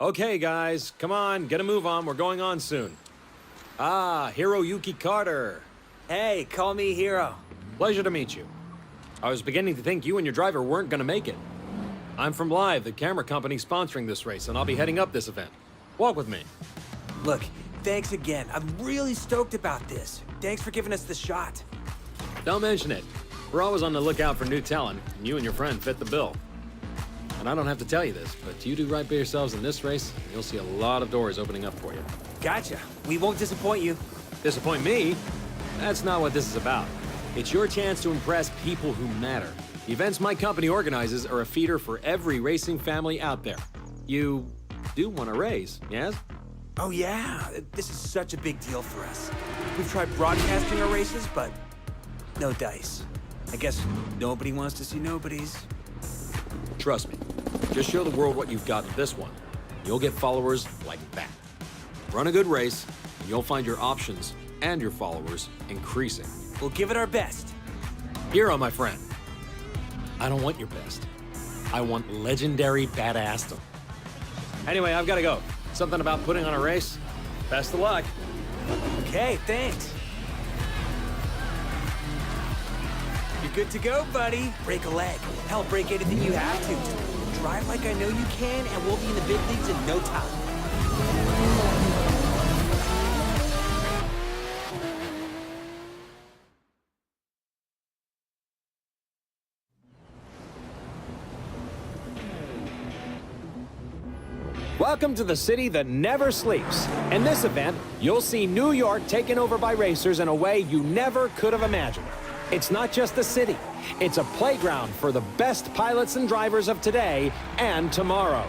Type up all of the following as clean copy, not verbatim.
Okay, guys, come on, get a move on. We're going on soon. Ah, Hiroyuki Carter. Hey, call me Hiro. Pleasure to meet you. I was beginning to think you and your driver weren't gonna make it. I'm from Live, the camera company sponsoring this race, and I'll be heading up this event. Walk with me. Look, thanks again. I'm really stoked about this. Thanks for giving us the shot. Don't mention it. We're always on the lookout for new talent, and you and your friend fit the bill. And I don't have to tell you this, but you do right by yourselves in this race, and you'll see a lot of doors opening up for you. Gotcha. We won't disappoint you. Disappoint me? That's not what this is about. It's your chance to impress people who matter. The events my company organizes are a feeder for every racing family out there. You do want to race, yes? Oh yeah, this is such a big deal for us. We've tried broadcasting our races, but no dice. I guess nobody wants to see nobodies. Trust me, just show the world what you've got in this one. You'll get followers like that. Run a good race, and you'll find your options and your followers increasing. We'll give it our best. Hero, my friend. I don't want your best. I want legendary badassdom. Anyway, I've got to go. Something about putting on a race. Best of luck. Okay, thanks. You're good to go, buddy. Break a leg. Hell, break anything you have to. Just drive like I know you can, and we'll be in the big leagues in no time. Welcome to the city that never sleeps. In this event, you'll see New York taken over by racers in a way you never could have imagined. It's not just a city, it's a playground for the best pilots and drivers of today and tomorrow.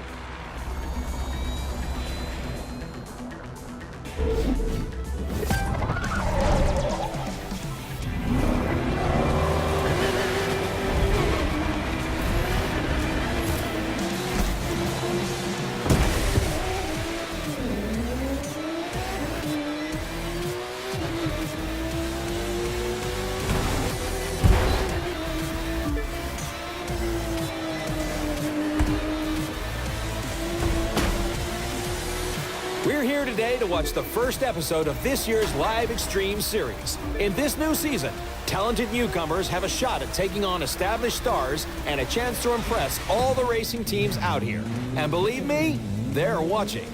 We're here today to watch the first episode of this year's Live Extreme series. In this new season, talented newcomers have a shot at taking on established stars and a chance to impress all the racing teams out here. And believe me, they're watching.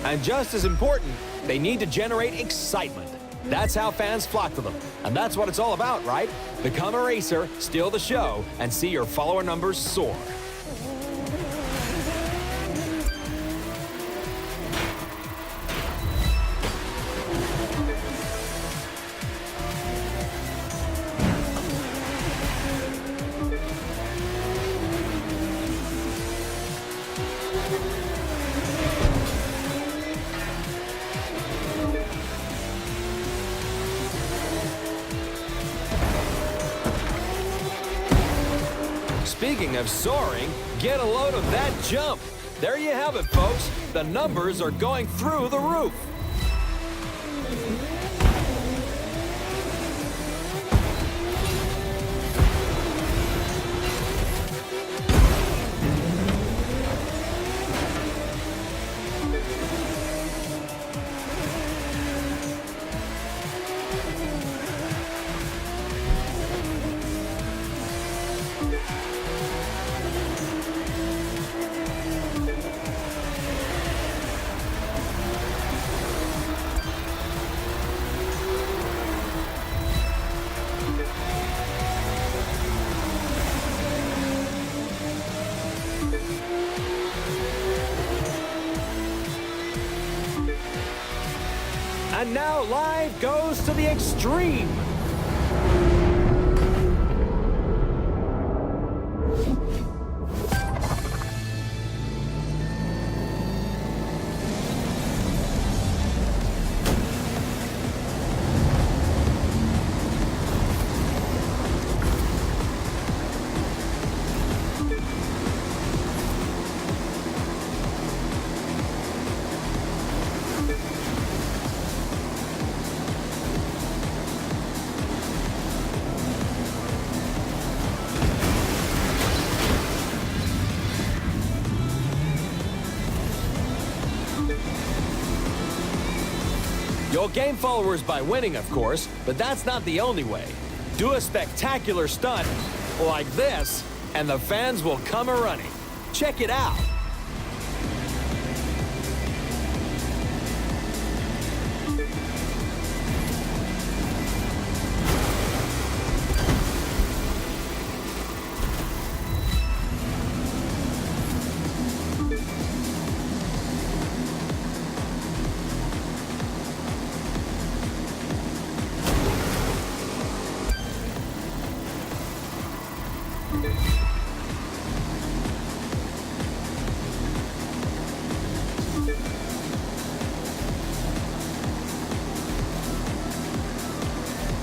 And just as important, they need to generate excitement. That's how fans flock to them. And that's what it's all about, right? Become a racer, steal the show, and see your follower numbers soar. Speaking of soaring, get a load of that jump. There you have it, folks. The numbers are going through the roof. And now Live goes to the extreme. You'll gain followers by winning, of course, but that's not the only way. Do a spectacular stunt like this, and the fans will come a-running. Check it out.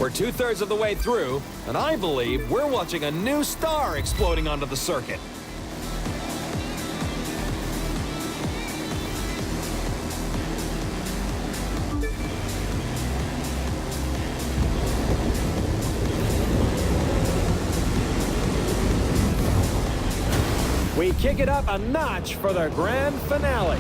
We're 2/3 of the way through, and I believe we're watching a new star exploding onto the circuit. We kick it up a notch for the grand finale.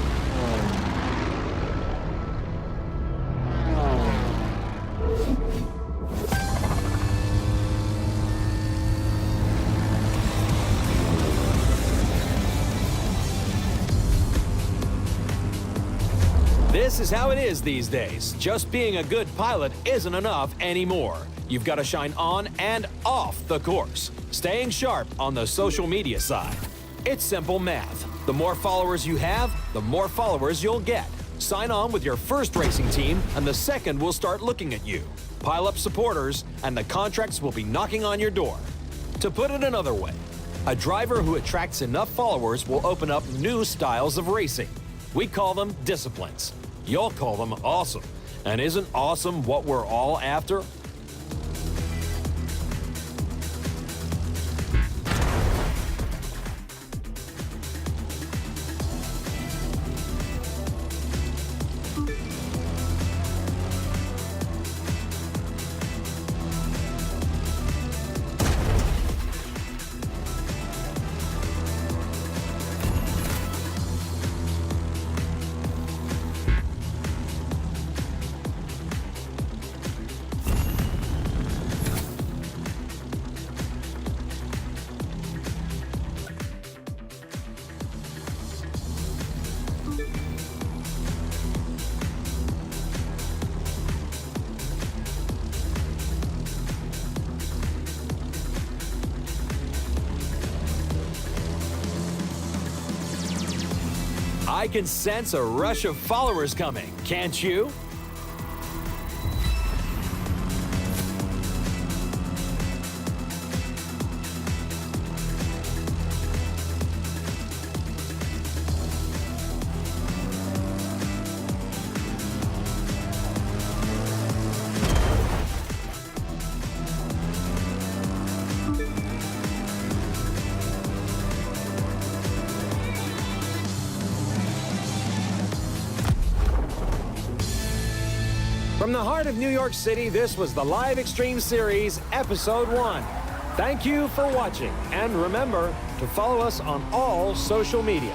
This is how it is these days. Just being a good pilot isn't enough anymore. You've got to shine on and off the course, staying sharp on the social media side. It's simple math. The more followers you have, the more followers you'll get. Sign on with your first racing team, and the second will start looking at you. Pile up supporters, and the contracts will be knocking on your door. To put it another way, a driver who attracts enough followers will open up new styles of racing. We call them disciplines. You'll call them awesome. And isn't awesome what we're all after? I can sense a rush of followers coming, can't you? From the heart of New York City, this was the Live Extreme Series, Episode 1. Thank you for watching, and remember to follow us on all social media.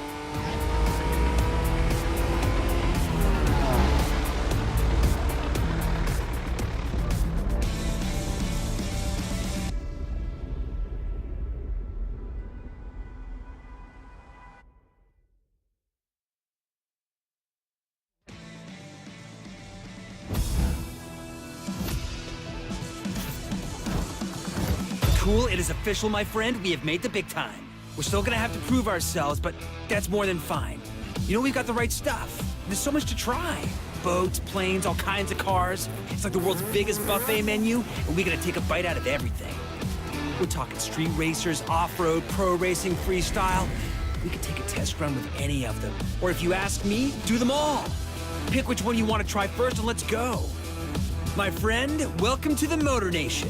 Cool, it is official, my friend. We have made the big time. We're still gonna have to prove ourselves, but that's more than fine. You know, we've got the right stuff. There's so much to try. Boats, planes, all kinds of cars. It's like the world's biggest buffet menu, and we're gonna take a bite out of everything. We're talking street racers, off-road, pro racing, freestyle. We could take a test run with any of them. Or if you ask me, do them all. Pick which one you want to try first and let's go. My friend, welcome to the Motor Nation.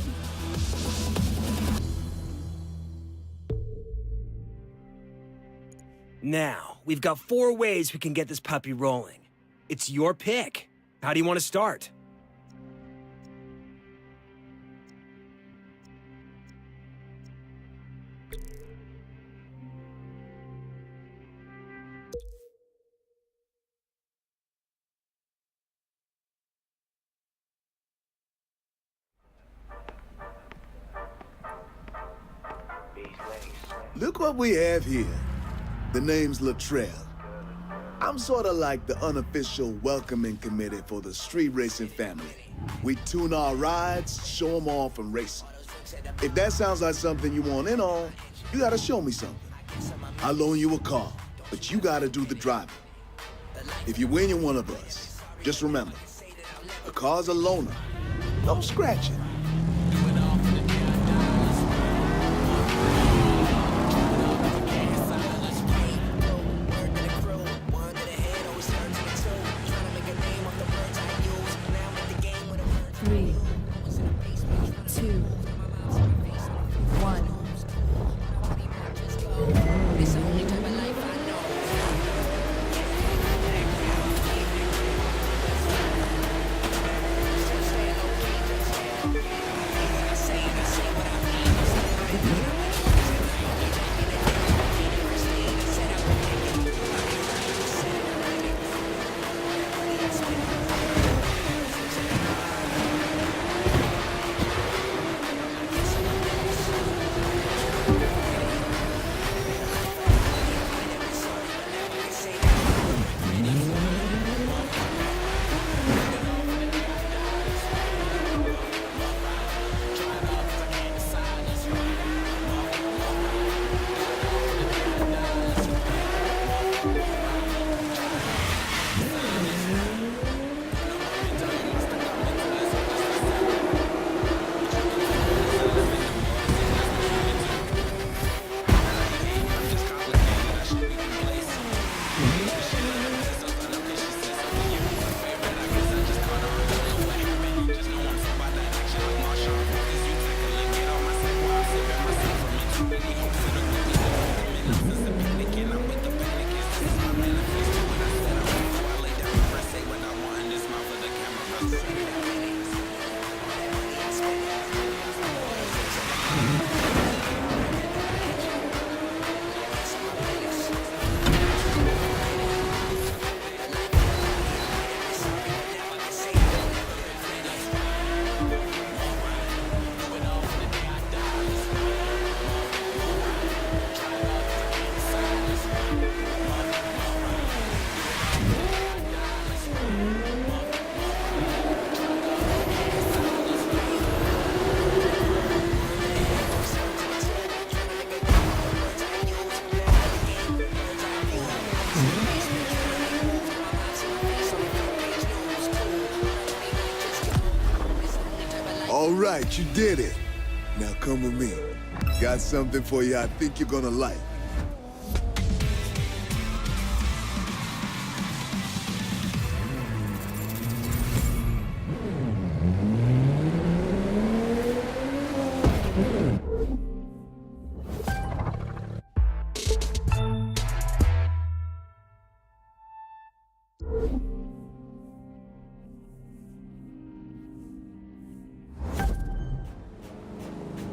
Now, we've got 4 ways we can get this puppy rolling. It's your pick. How do you want to start? Look what we have here. The name's Latrell. I'm sort of like the unofficial welcoming committee for the street racing family. We tune our rides, show them off, and race 'em. If that sounds like something you want in on, you gotta show me something. I'll loan you a car, but you gotta do the driving. If you win, you're one of us. Just remember, a car's a loaner. Don't scratch it. Three, two, one. All right, you did it. Now come with me. Got something for you I think you're gonna like.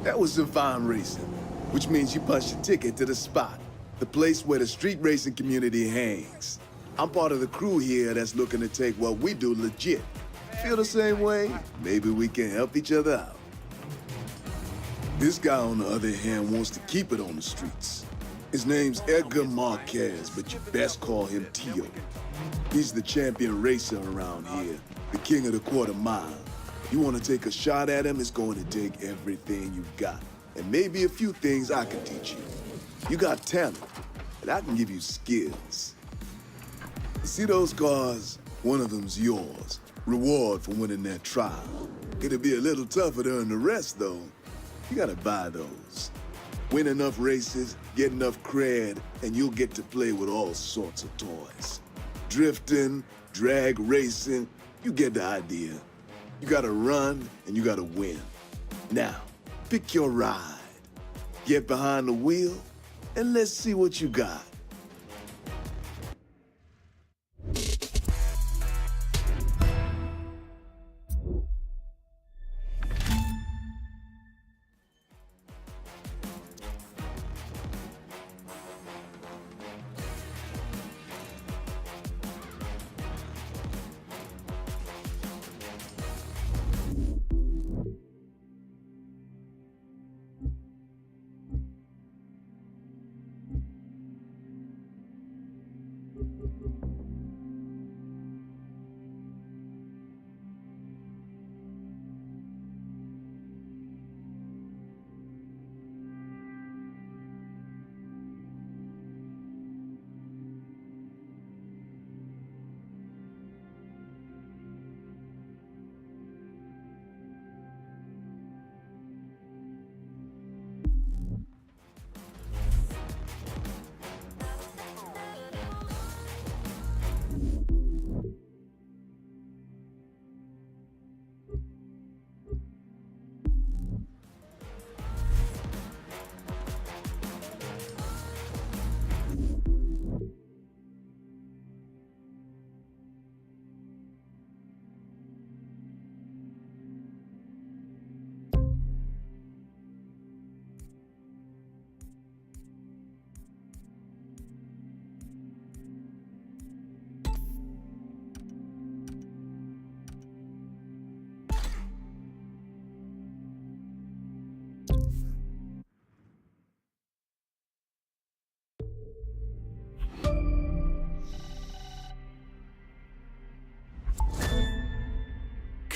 That was some fine racing, which means you punched your ticket to the spot, the place where the street racing community hangs. I'm part of the crew here that's looking to take what we do legit. Feel the same way? Maybe we can help each other out. This guy, on the other hand, wants to keep it on the streets. His name's Edgar Marquez, but you best call him Tio. He's the champion racer around here, the king of the quarter mile. You want to take a shot at him, it's going to take everything you've got. And maybe a few things I can teach you. You got talent, and I can give you skills. You see those cars? One of them's yours. Reward for winning that trial. It'll be a little tougher to earn the rest, though. You gotta buy those. Win enough races, get enough cred, and you'll get to play with all sorts of toys. Drifting, drag racing, you get the idea. You gotta run, and you gotta win. Now, pick your ride. Get behind the wheel, and let's see what you got.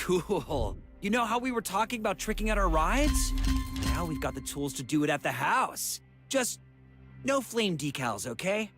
Cool. You know how we were talking about tricking out our rides? Now we've got the tools to do it at the house. Just no flame decals, okay?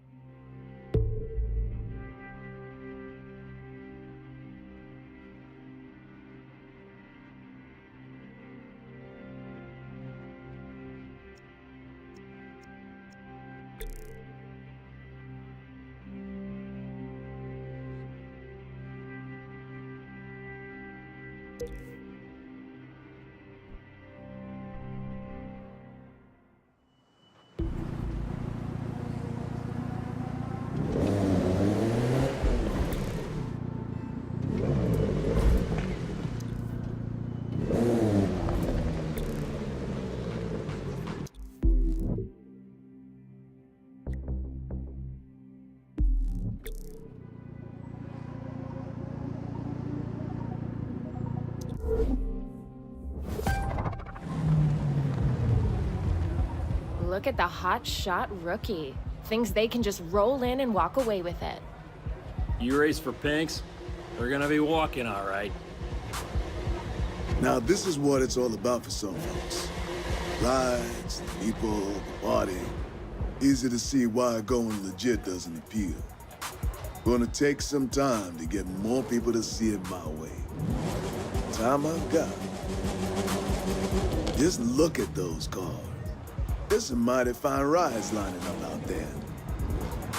Look at the hot shot rookie. Thinks they can just roll in and walk away with it. You race for pinks? They're gonna be walking, all right. Now, this is what it's all about for some folks. Rides, the people, the party. Easy to see why going legit doesn't appeal. Gonna take some time to get more people to see it my way. Time I've got. Just look at those cars. There's some mighty fine rides lining up out there.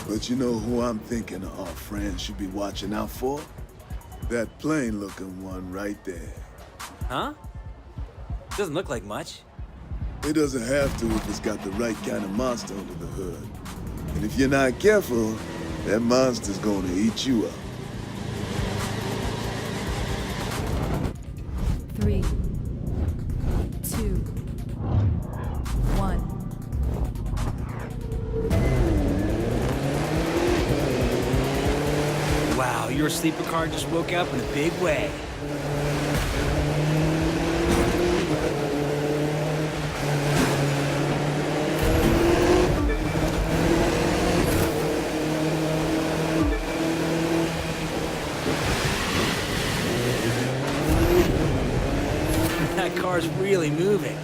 But you know who I'm thinking our friends should be watching out for? That plain-looking one right there. Huh? Doesn't look like much. It doesn't have to if it's got the right kind of monster under the hood. And if you're not careful, that monster's gonna eat you up. 3, 2, 1. Wow, your sleeper car just woke up in a big way. That car's really moving.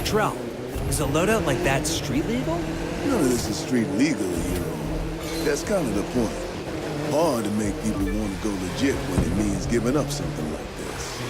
Trell, is a loadout like that street legal? None of this is street legal, hero. That's kind of the point. Hard to make people want to go legit when it means giving up something like this.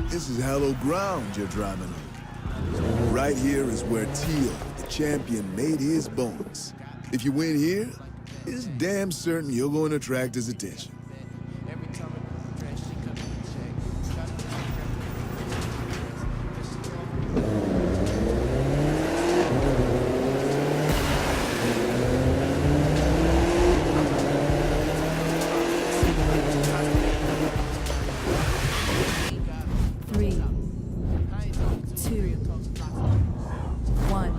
This is hallowed ground you're driving on. Right here is where Teal, the champion, made his bones. If you win here, it's damn certain you're going to attract his attention. Three, two, one.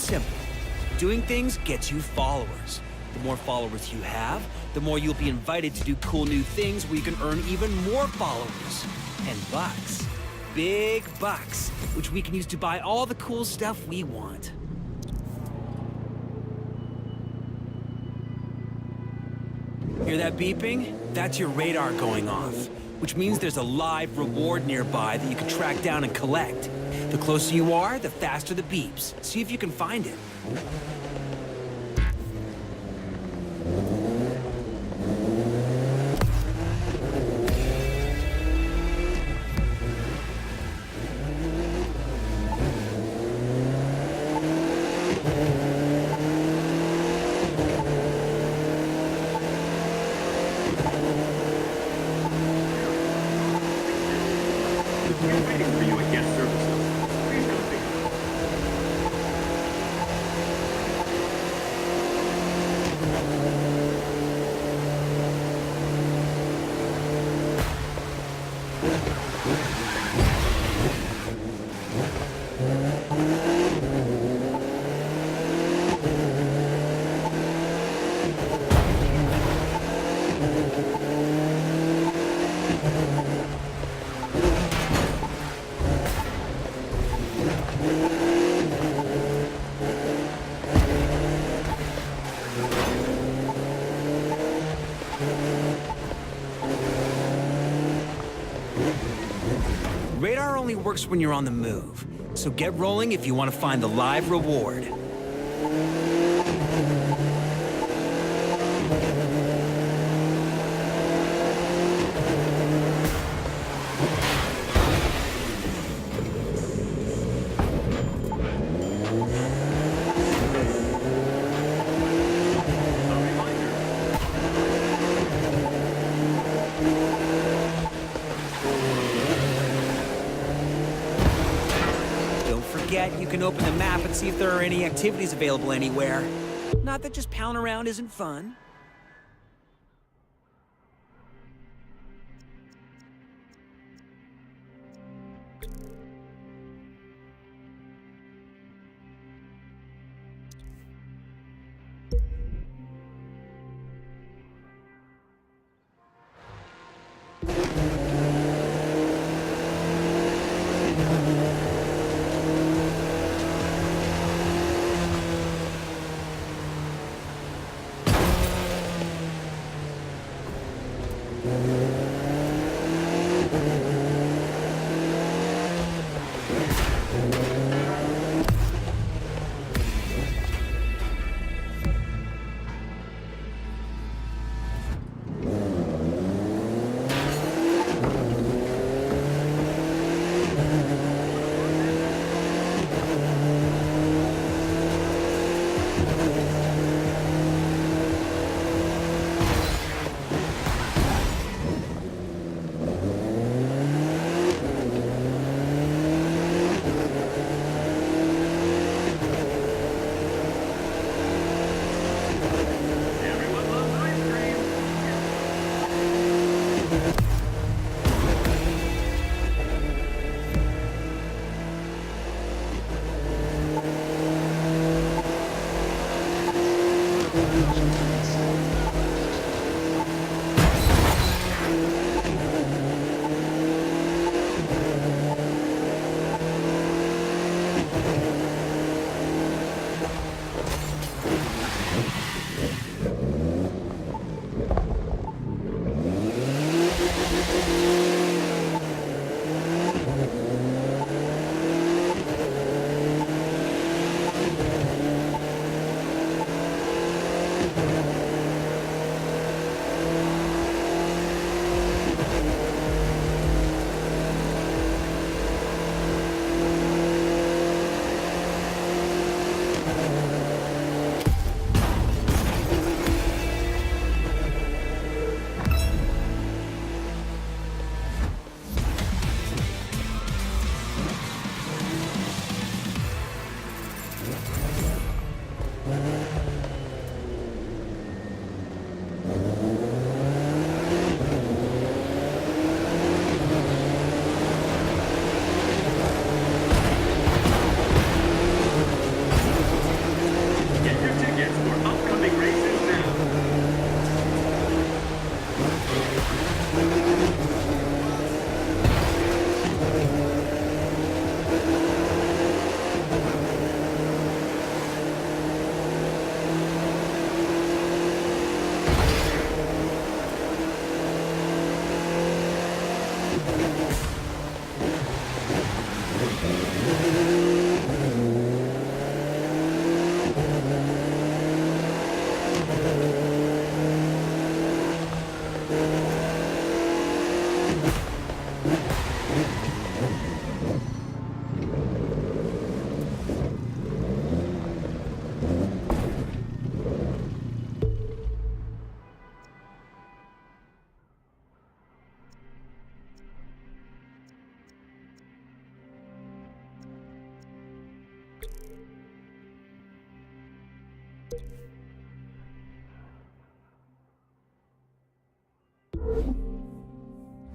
it's simple. Doing things gets you followers. The more followers you have, the more you'll be invited to do cool new things where you can earn even more followers. And bucks. Big bucks, which we can use to buy all the cool stuff we want. Hear that beeping? That's your radar going off, which means there's a live reward nearby that you can track down and collect. The closer you are, the faster the beeps. See if you can find it. Radar only works when you're on the move, so get rolling if you want to find the live reward. You can open the map and see if there are any activities available anywhere. Not that just pounding around isn't fun.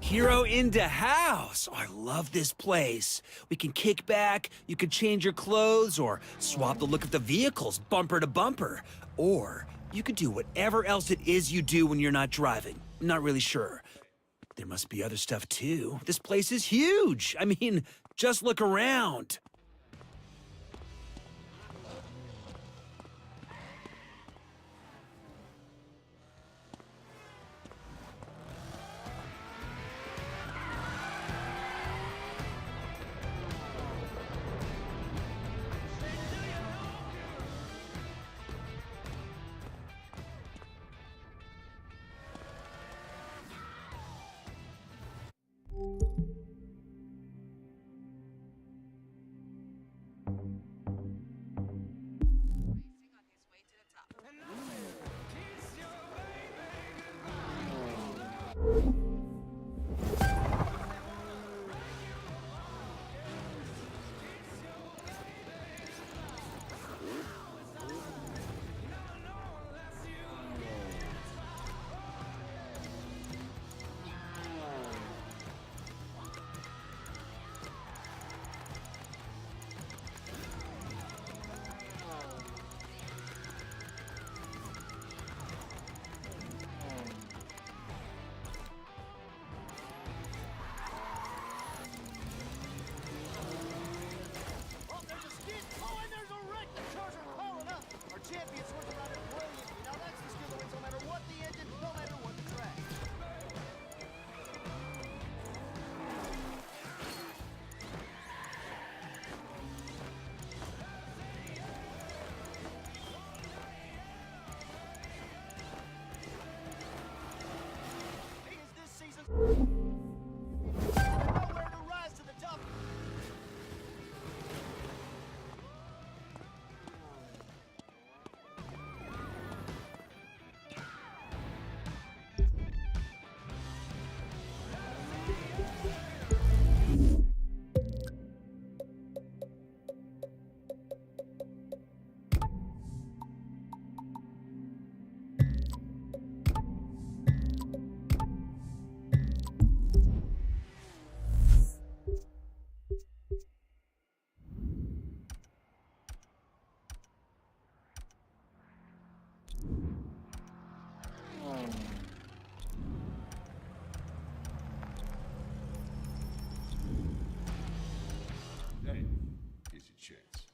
Hero into house. Oh, I love this place. We can kick back, you can change your clothes, or swap the look of the vehicles bumper to bumper. Or you could do whatever else it is you do when you're not driving. I'm not really sure. There must be other stuff too. This place is huge. I mean, just look around. Hey, here's your chance.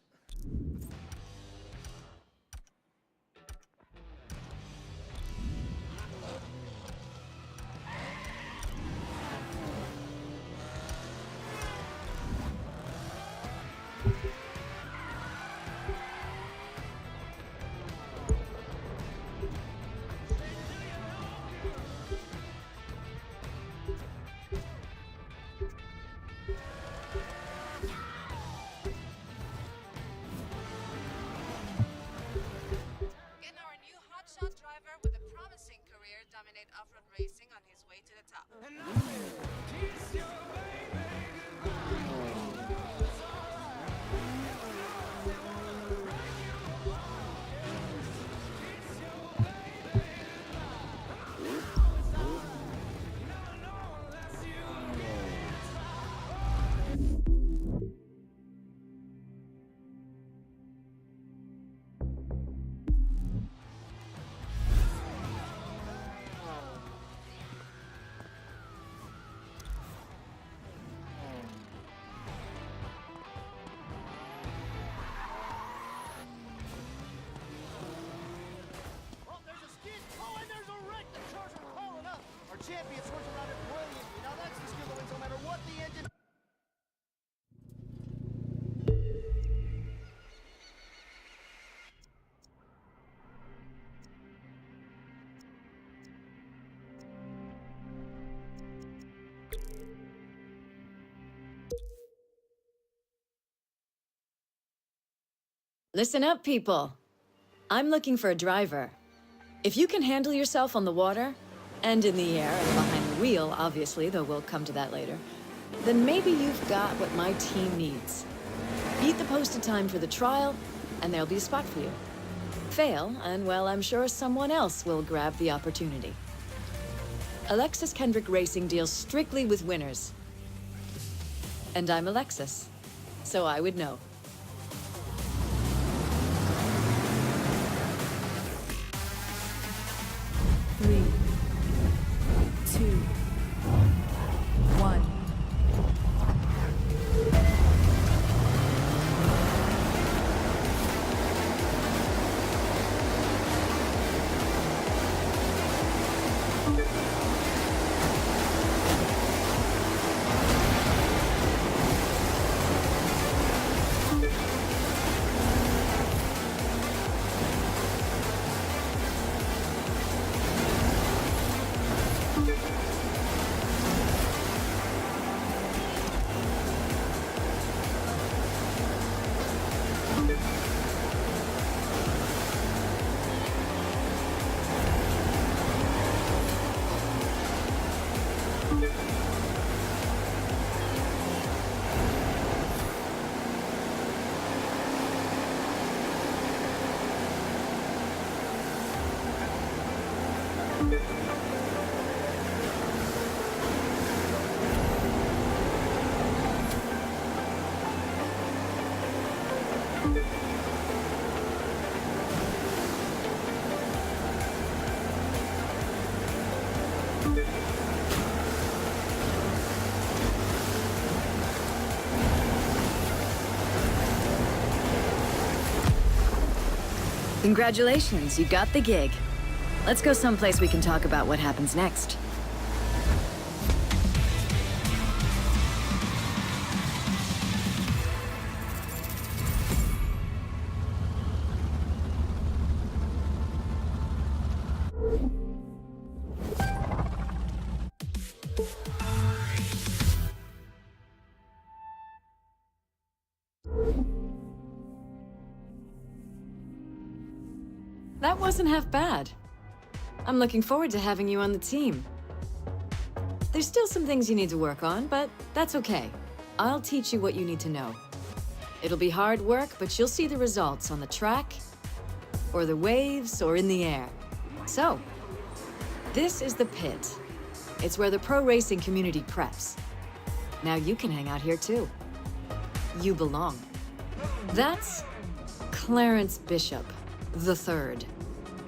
Get our new hotshot driver with a promising career dominate off-road racing on his way to the top. Champions work around it brilliantly. Now that's the skill that wins no matter what the engine. Listen up, people. I'm looking for a driver. If you can handle yourself on the water, and in the air, and behind the wheel, obviously, though we'll come to that later, then maybe you've got what my team needs. Beat the posted time for the trial, and there'll be a spot for you. Fail, and well, I'm sure someone else will grab the opportunity. Alexis Kendrick Racing deals strictly with winners. And I'm Alexis, so I would know. Three, two, one. Congratulations, you got the gig. Let's go someplace we can talk about what happens next. That wasn't half bad. I'm looking forward to having you on the team. There's still some things you need to work on, but that's okay. I'll teach you what you need to know. It'll be hard work, but you'll see the results on the track, or the waves, or in the air. So, this is the pit. It's where the pro racing community preps. Now you can hang out here too. You belong. That's Clarence Bishop the Third.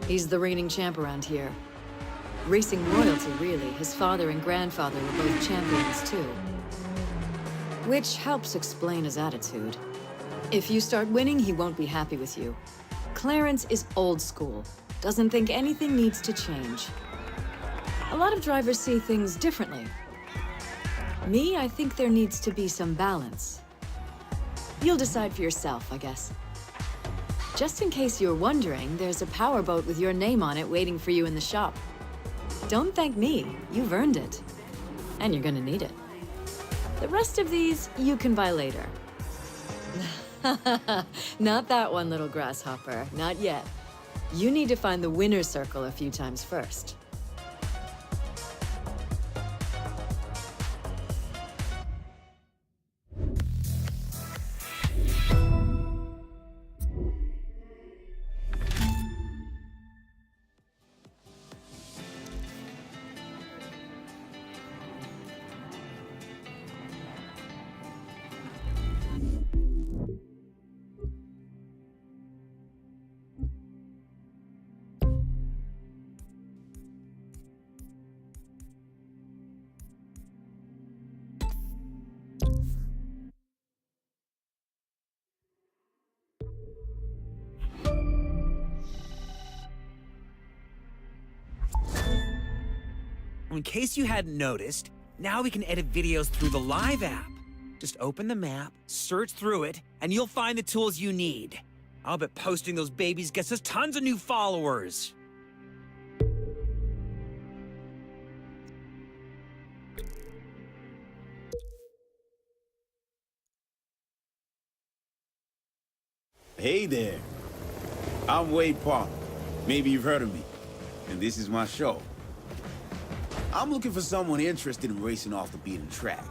He's the reigning champ around here. Racing royalty, really. His father and grandfather were both champions, too. Which helps explain his attitude. If you start winning, he won't be happy with you. Clarence is old school, doesn't think anything needs to change. A lot of drivers see things differently. Me, I think there needs to be some balance. You'll decide for yourself, I guess. Just in case you're wondering, there's a powerboat with your name on it waiting for you in the shop. Don't thank me, you've earned it. And you're gonna need it. The rest of these, you can buy later. Not that one, little grasshopper, not yet. You need to find the winner's circle a few times first. In case you hadn't noticed, now we can edit videos through the Live app. Just open the map, search through it, and you'll find the tools you need. I'll bet posting those babies gets us tons of new followers. Hey there. I'm Wade Parker. Maybe you've heard of me. And this is my show. I'm looking for someone interested in racing off the beaten track.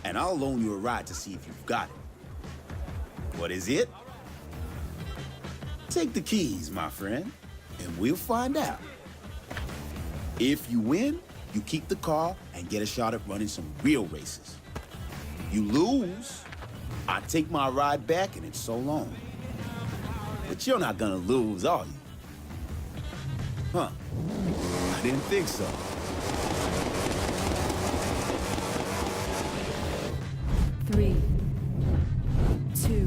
And I'll loan you a ride to see if you've got it. What is it? Take the keys, my friend, and we'll find out. If you win, you keep the car and get a shot at running some real races. You lose, I take my ride back and it's so long. But you're not gonna lose, are you? Huh. I didn't think so. Three, two,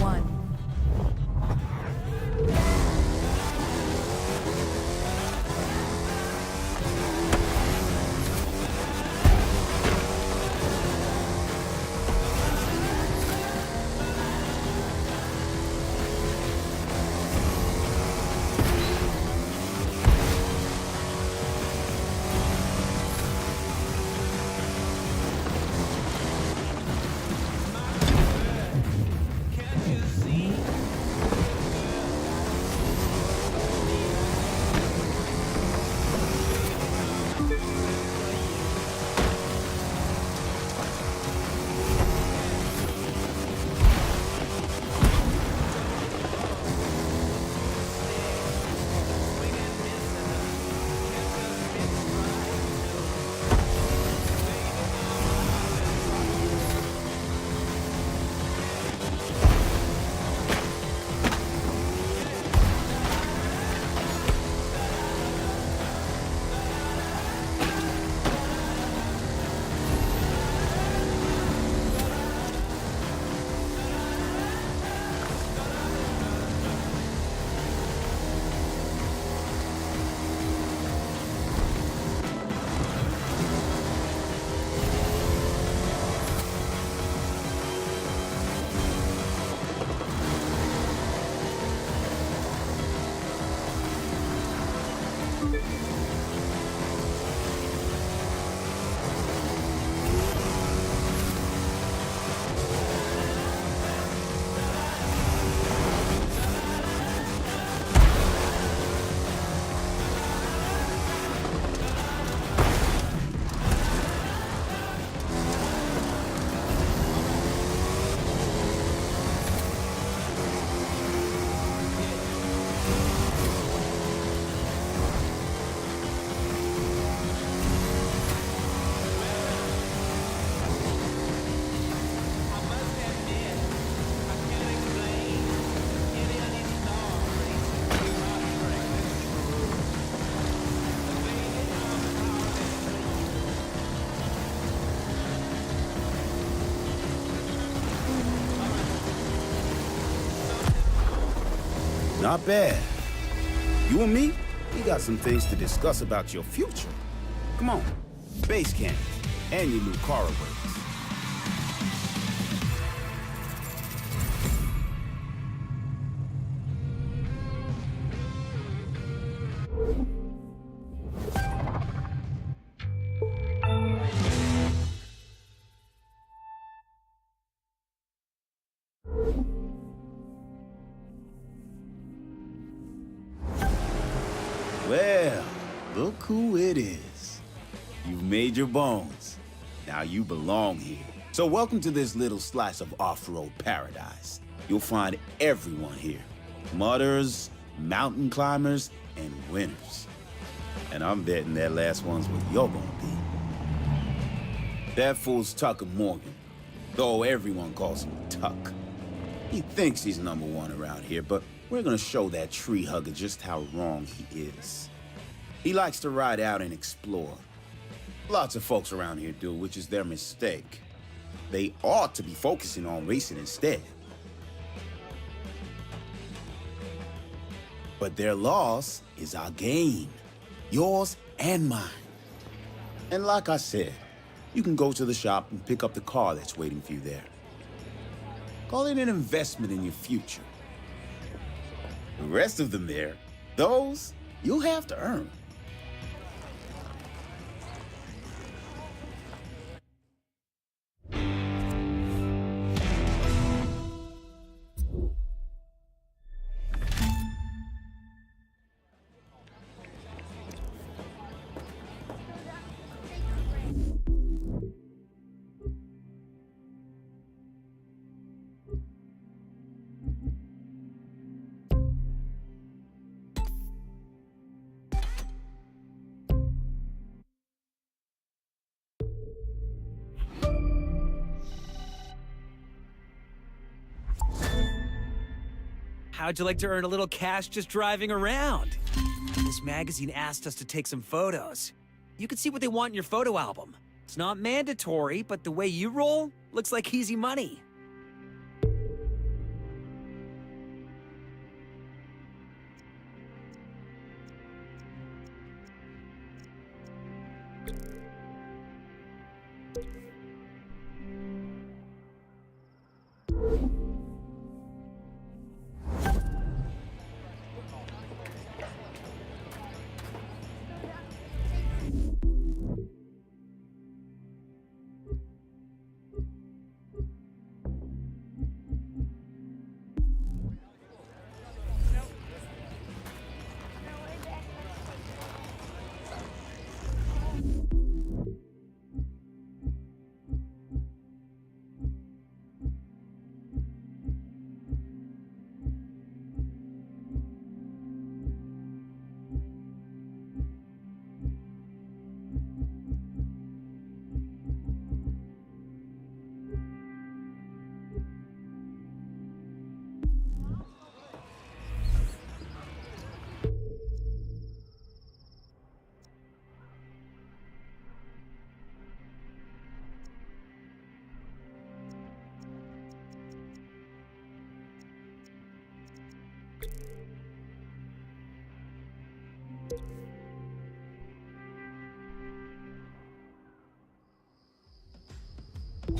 one. Not bad. You and me, we got some things to discuss about your future. Come on, base camp, and your new car upgrades. Well, look who it is. You've made your bones. Now you belong here. So welcome to this little slice of off-road paradise. You'll find everyone here. Mudders, mountain climbers, and winners. And I'm betting that last one's what you're gonna be. That fool's Tucker Morgan, though everyone calls him Tuck. He thinks he's number one around here, but we're gonna show that tree hugger just how wrong he is. He likes to ride out and explore. Lots of folks around here do, which is their mistake. They ought to be focusing on racing instead. But their loss is our gain. Yours and mine. And like I said, you can go to the shop and pick up the car that's waiting for you there. Call it an investment in your future. The rest of them there, those you'll have to earn. How'd you like to earn a little cash just driving around? This magazine asked us to take some photos. You can see what they want in your photo album. It's not mandatory, but the way you roll looks like easy money.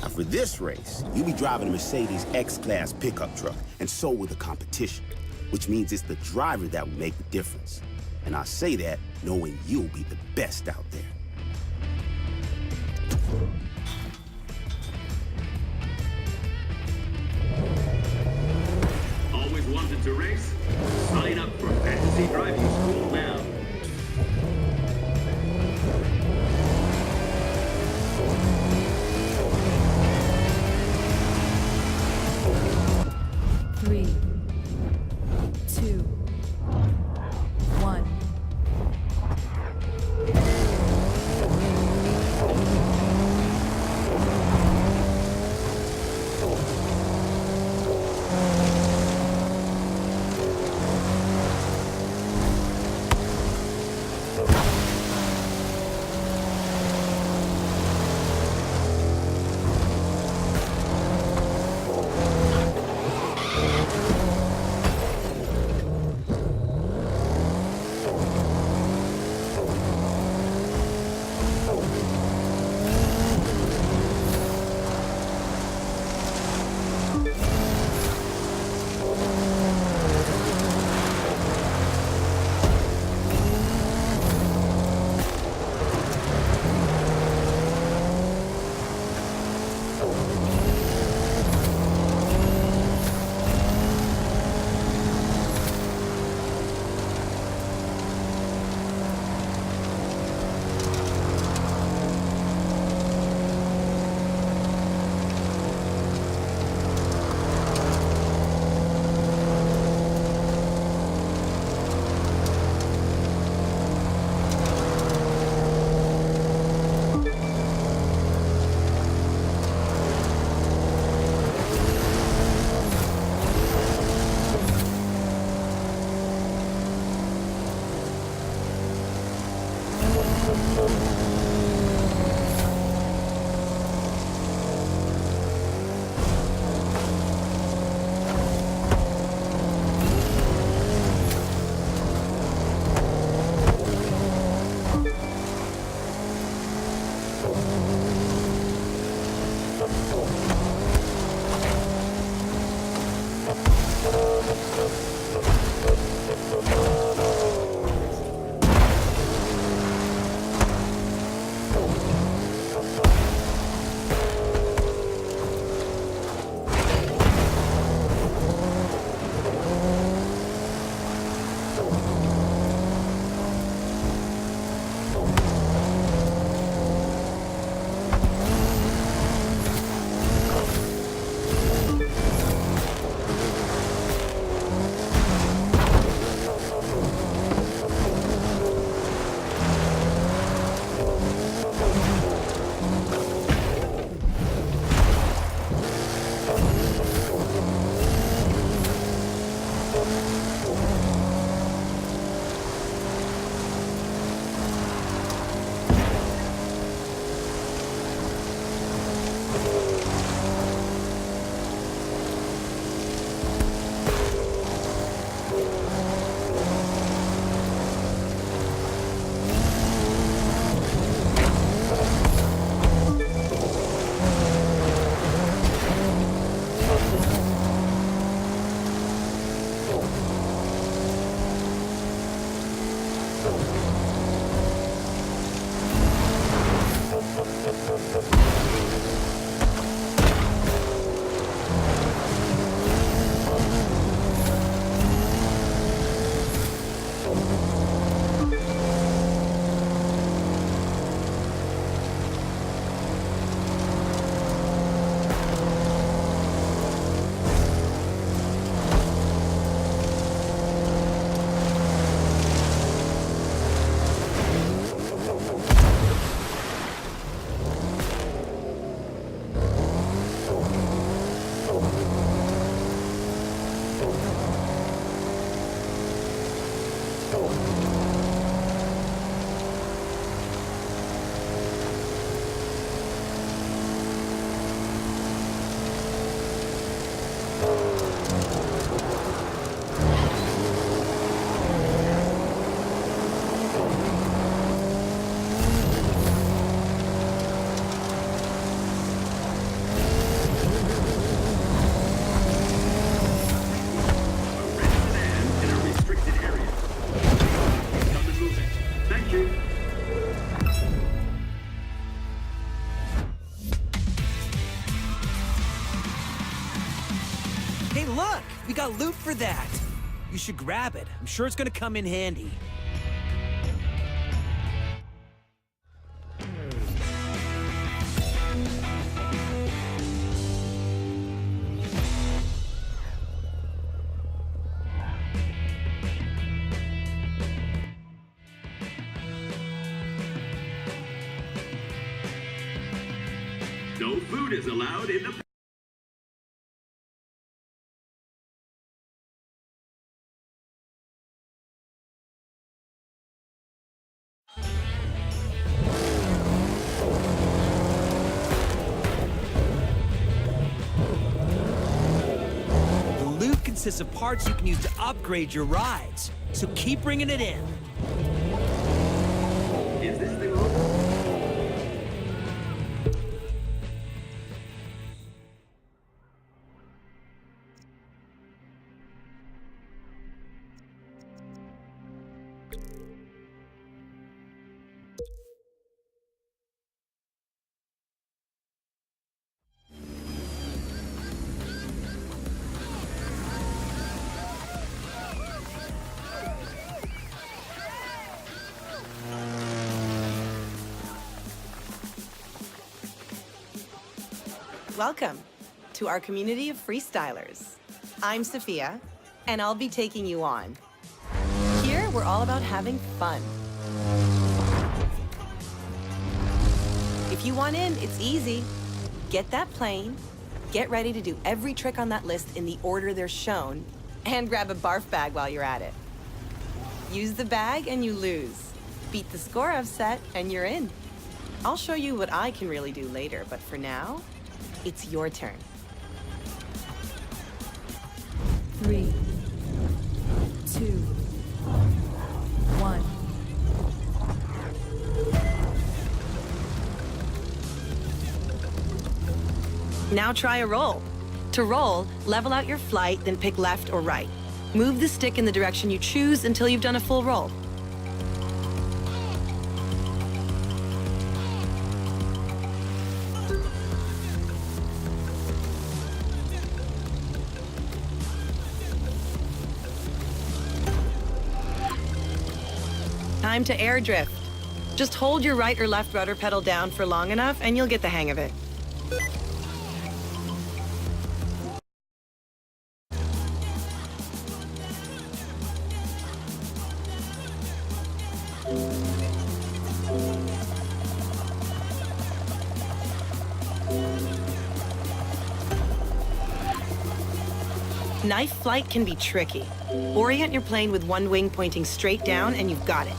Now for this race, you'll be driving a Mercedes X-Class pickup truck, and so will the competition. Which means it's the driver that will make the difference. And I say that knowing you'll be the best out there. Always wanted to race? Sign up for Fantasy Driving School now. Three, two, one. Hey, look! We got loot for that! You should grab it. I'm sure it's gonna come in handy. No food is allowed in the... The loot consists of parts you can use to upgrade your rides, so keep bringing it in. Is this the room? Welcome to our community of freestylers. I'm Sophia, and I'll be taking you on. Here, we're all about having fun. If you want in, it's easy. Get that plane, get ready to do every trick on that list in the order they're shown, and grab a barf bag while you're at it. Use the bag and you lose. Beat the score I've set and you're in. I'll show you what I can really do later, but for now, it's your turn. 3, 2, 1. Now try a roll. To roll, level out your flight, then pick left or right. Move the stick in the direction you choose until you've done a full roll. Time to air drift. Just hold your right or left rudder pedal down for long enough and you'll get the hang of it. Knife flight can be tricky. Orient your plane with one wing pointing straight down and you've got it.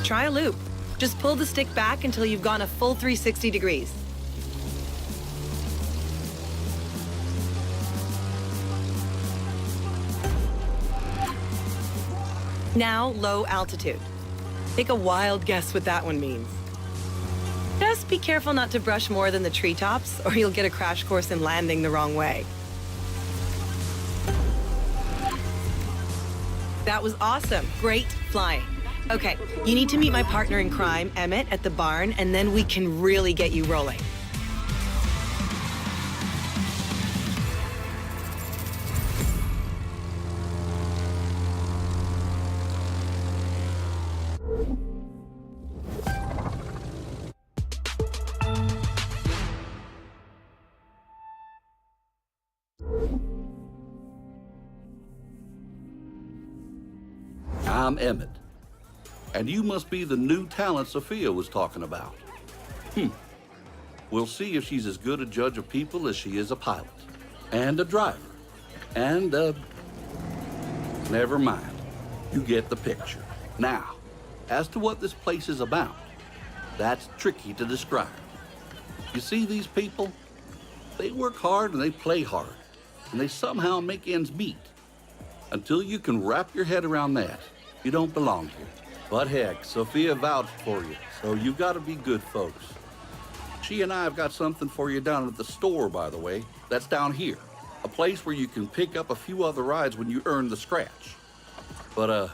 Try a loop. Just pull the stick back until you've gone a full 360 degrees. Now, low altitude. Take a wild guess what that one means. Just be careful not to brush more than the treetops, or you'll get a crash course in landing the wrong way. That was awesome. Great flying. Okay, you need to meet my partner in crime, Emmett, at the barn, and then we can really get you rolling. I'm Emmett. And you must be the new talent Sophia was talking about. We'll see if she's as good a judge of people as she is a pilot. And a driver. And never mind. You get the picture. Now, as to what this place is about, that's tricky to describe. You see these people? They work hard and they play hard. and they somehow make ends meet. Until you can wrap your head around that, you don't belong here. But heck, Sophia vouched for you, so you gotta be good folks. She and I have got something for you down at the store, by the way. That's down here. A place where you can pick up a few other rides when you earn the scratch. But,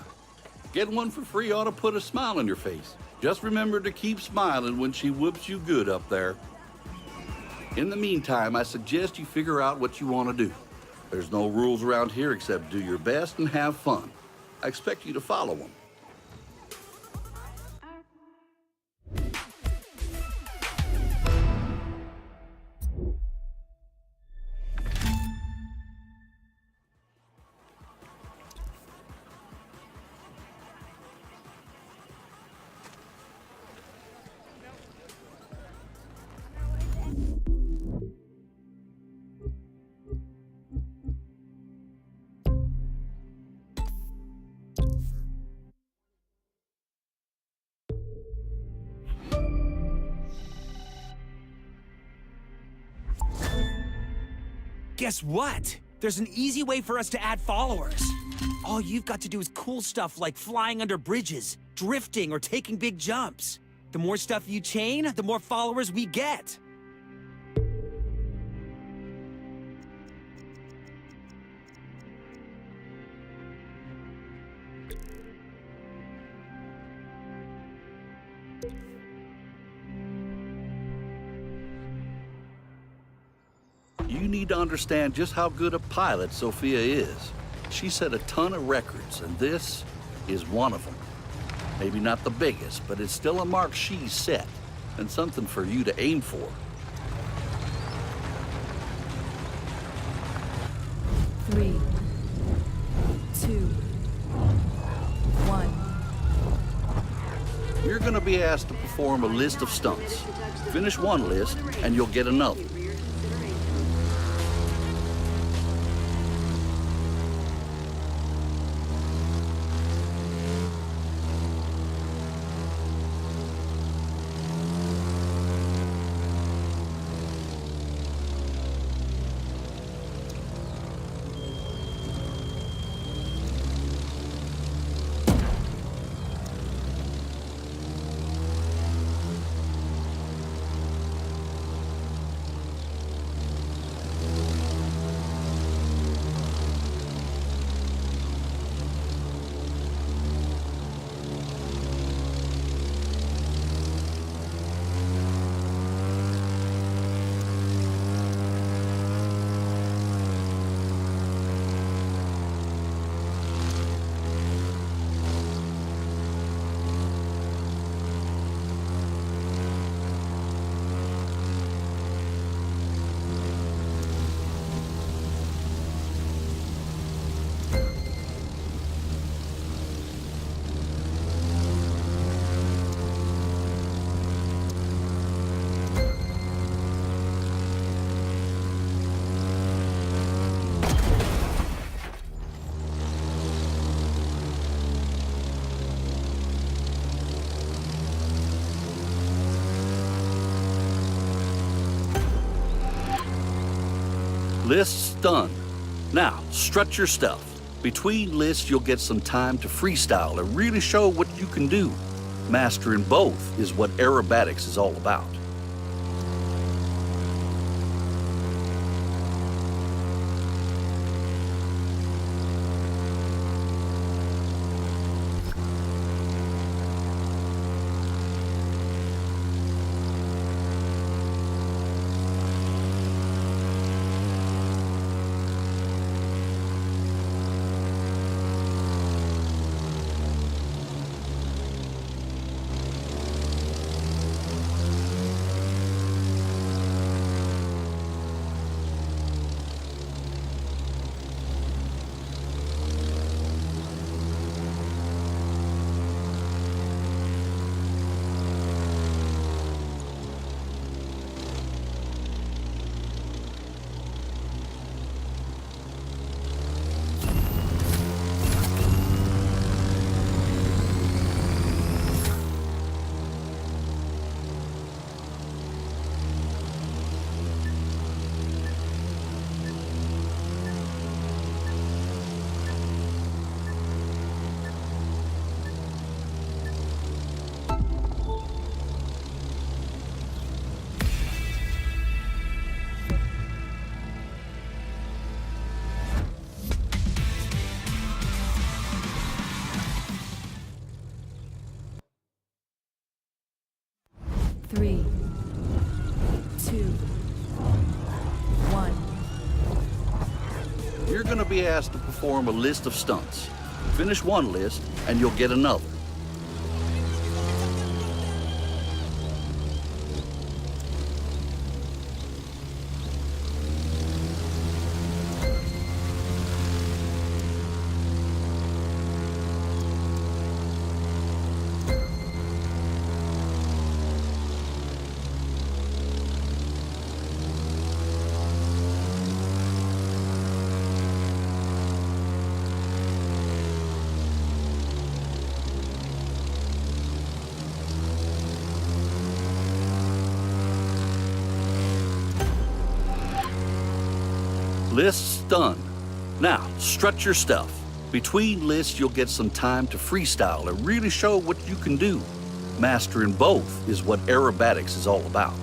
getting one for free ought to put a smile on your face. Just remember to keep smiling when she whoops you good up there. In the meantime, I suggest you figure out what you want to do. There's no rules around here except do your best and have fun. I expect you to follow them. Guess what? There's an easy way for us to add followers. All you've got to do is cool stuff like flying under bridges, drifting, or taking big jumps. The more stuff you chain, the more followers we get. You need to understand just how good a pilot Sophia is. She set a ton of records, and this is one of them. Maybe not the biggest, but it's still a mark she's set, and something for you to aim for. 3, 2, 1. You're gonna be asked to perform a list of stunts. Finish one list, and you'll get another. Lists done. Now, strut your stuff. Between lists, you'll get some time to freestyle and really show what you can do. Mastering both is what aerobatics is all about. going to be asked to perform a list of stunts. Finish one list, and you'll get another. Lists done. Now, strut your stuff. Between lists, you'll get some time to freestyle and really show what you can do. Mastering both is what aerobatics is all about.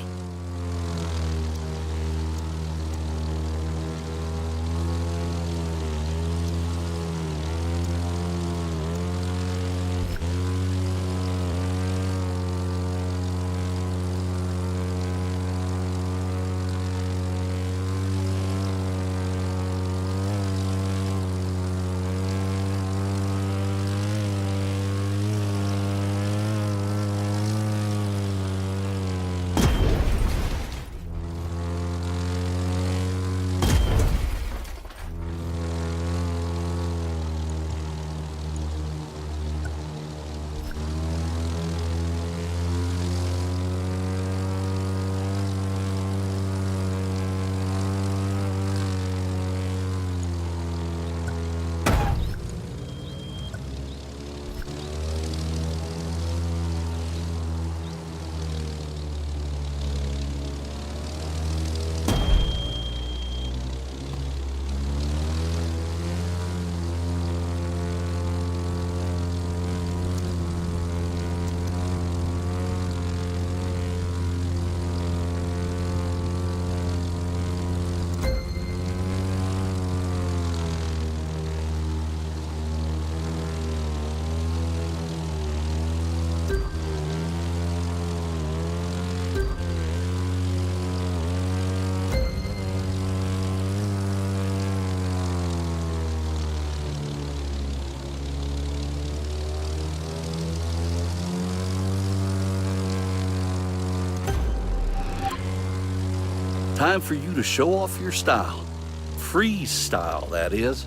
Time for you to show off your style. Freeze style, that is.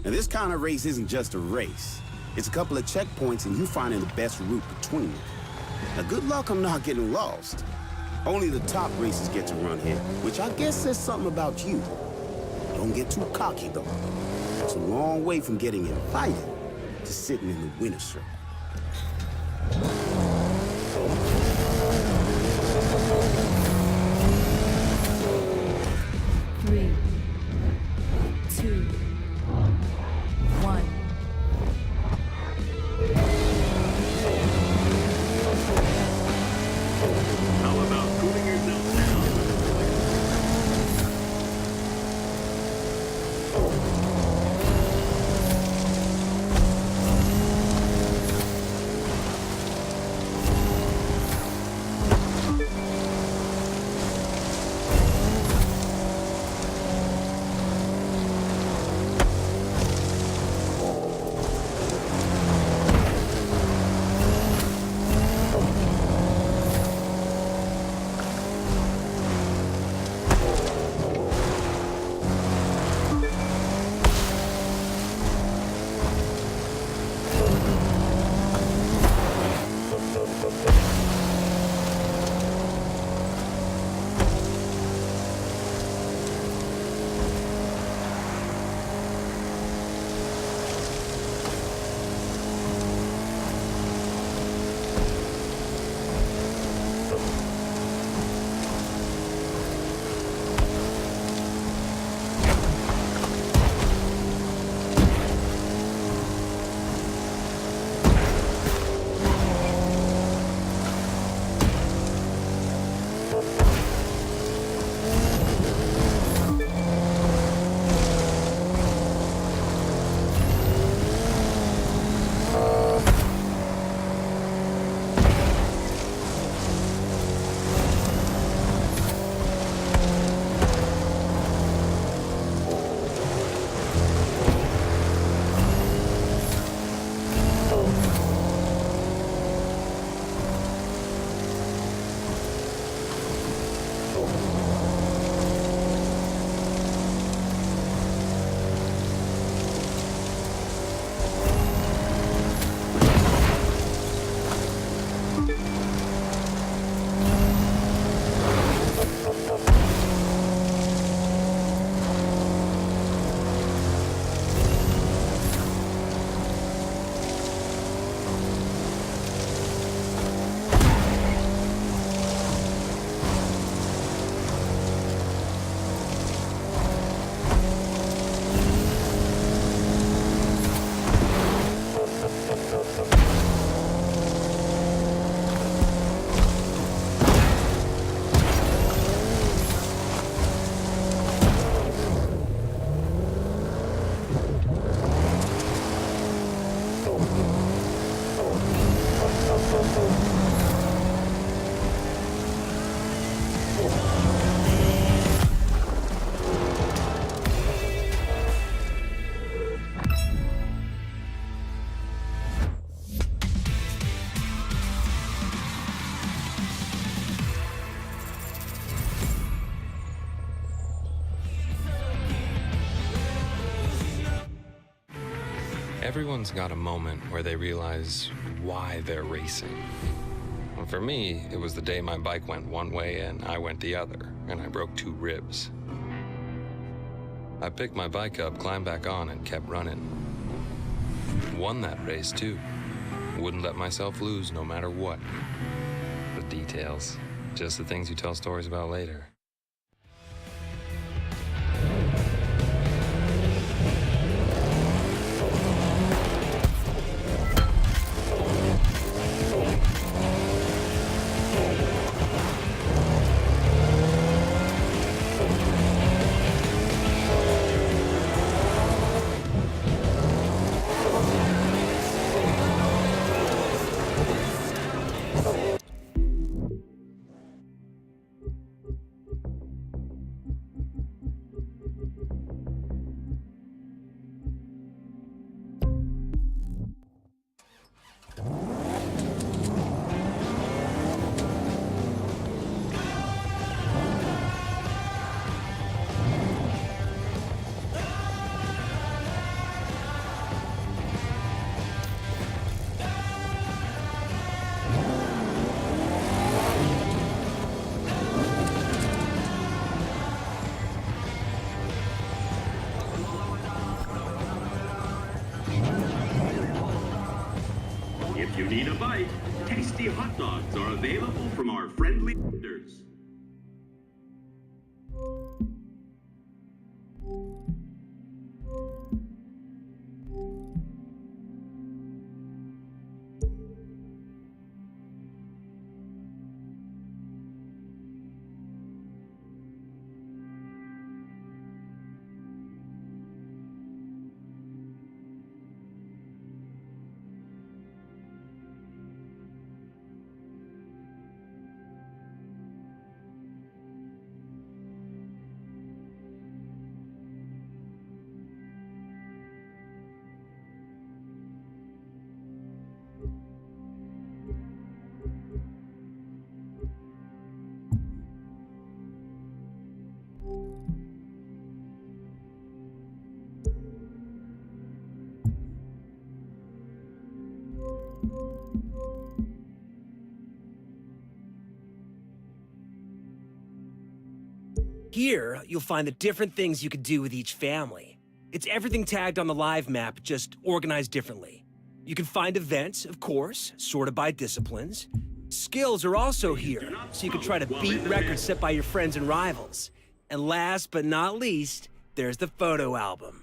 Now, this kind of race isn't just a race. It's a couple of checkpoints and you finding the best route between them. Now, good luck on not getting lost. Only the top racers get to run here, which I guess says something about you. Don't get too cocky, though. It's a long way from getting invited to sitting in the winner's circle. 3, 2, 1. How about cooling yourself down? Everyone's got a moment where they realize why they're racing. Well, for me, it was the day my bike went one way and I went the other, and I broke 2 ribs. I picked my bike up, climbed back on, and kept running. Won that race, too. Wouldn't let myself lose no matter what. The details, just the things you tell stories about later. If you need a bite, tasty hot dogs are available from our friendly vendors. Here, you'll find the different things you could do with each family. It's everything tagged on the live map, just organized differently. You can find events, of course, sorted by disciplines. Skills are also here, so you can try to beat records set by your friends and rivals. And last but not least, there's the photo album.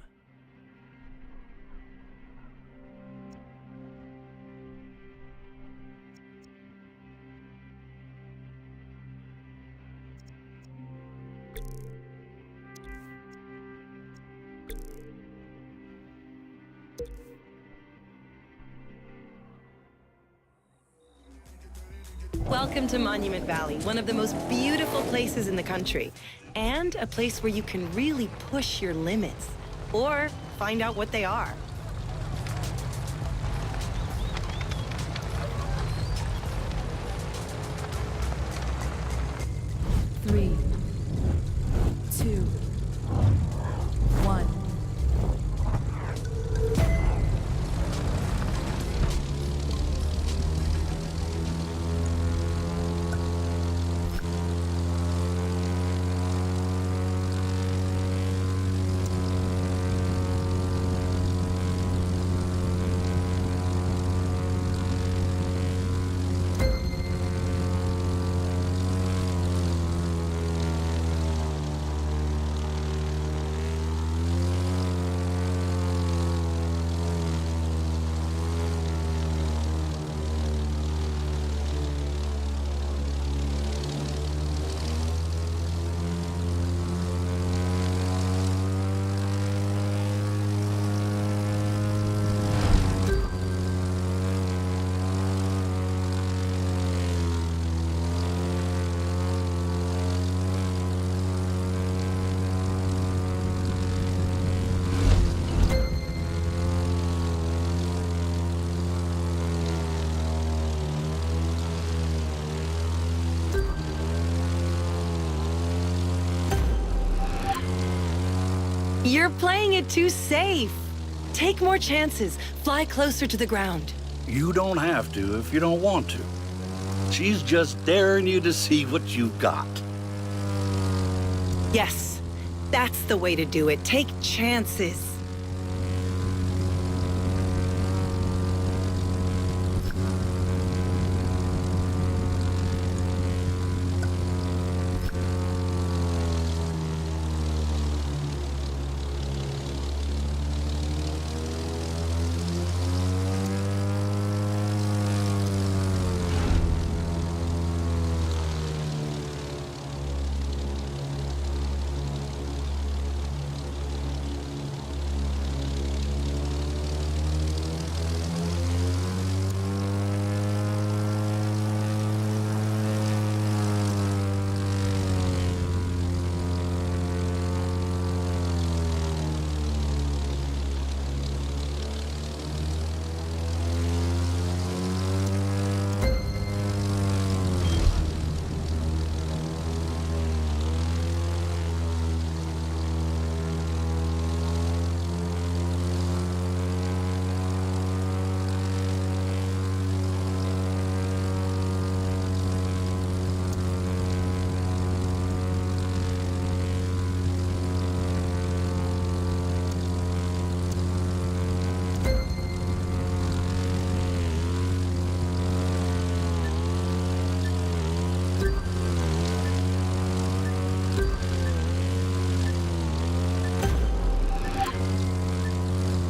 Welcome to Monument Valley, one of the most beautiful places in the country, and a place where you can really push your limits, or find out what they are. Three, two, one. You're playing it too safe. Take more chances. Fly closer to the ground. You don't have to if you don't want to. She's just daring you to see what you've got. Yes, that's the way to do it. Take chances.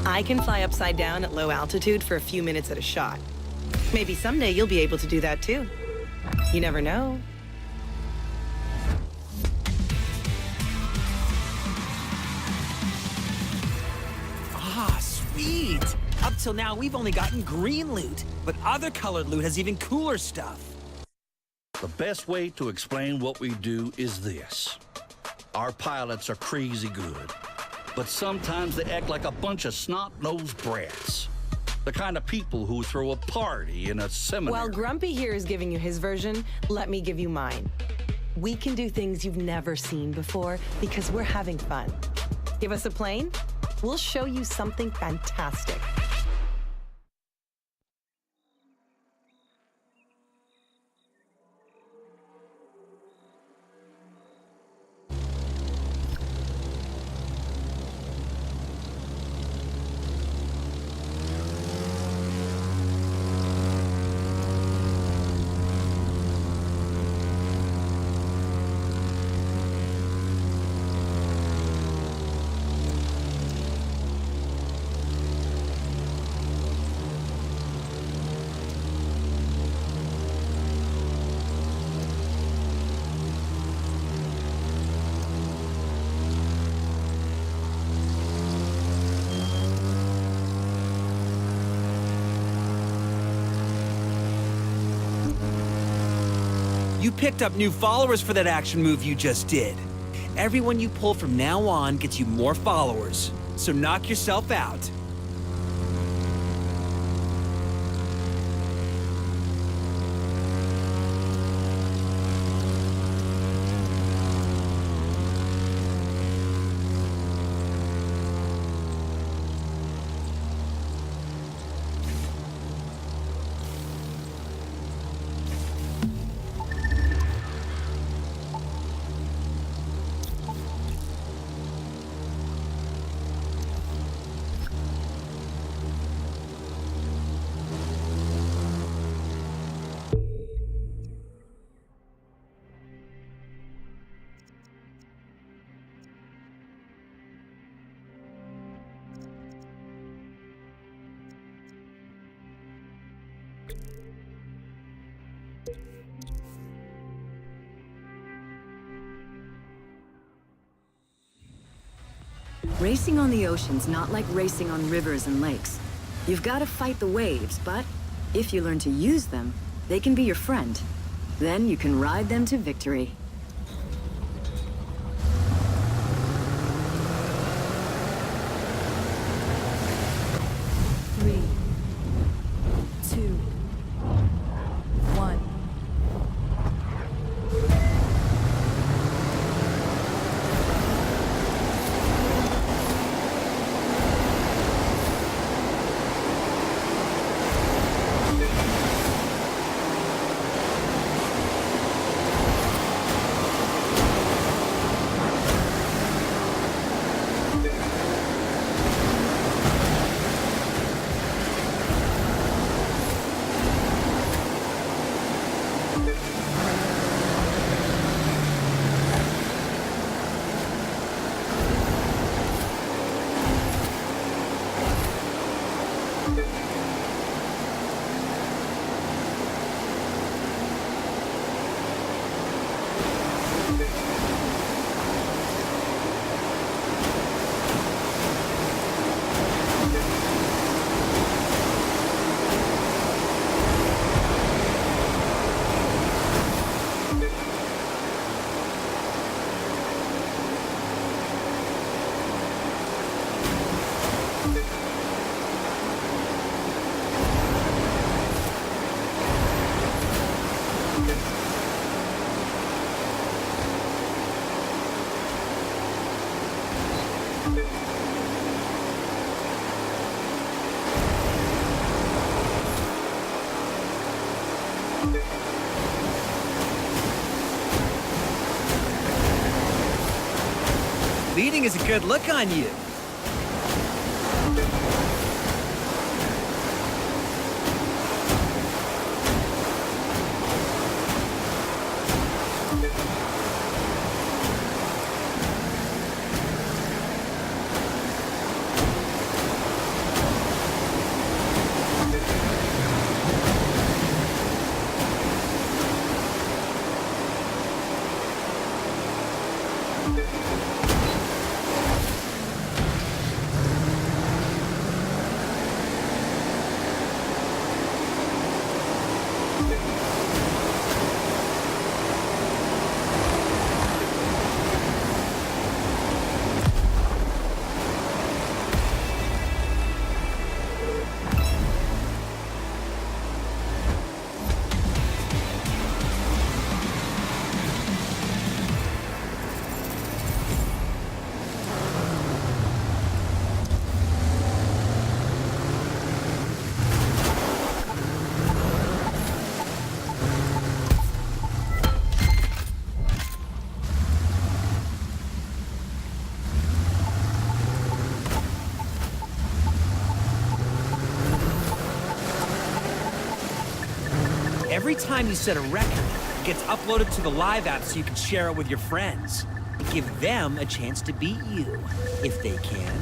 I can fly upside down at low altitude for a few minutes at a shot. Maybe someday you'll be able to do that too. You never know. Ah, sweet! Up till now, we've only gotten green loot, but other colored loot has even cooler stuff. The best way to explain what we do is this. Our pilots are crazy good, but sometimes they act like a bunch of snot-nosed brats. The kind of people who throw a party in a seminary. While Grumpy here is giving you his version, let me give you mine. We can do things you've never seen before because we're having fun. Give us a plane, we'll show you something fantastic. You picked up new followers for that action move you just did. Everyone you pull from now on gets you more followers, so knock yourself out. Racing on the ocean's not like racing on rivers and lakes. You've got to fight the waves, but if you learn to use them, they can be your friend. Then you can ride them to victory. Three, two, one. Leading is a good look on you. Every time you set a record, it gets uploaded to the live app so you can share it with your friends. Give them a chance to beat you, if they can.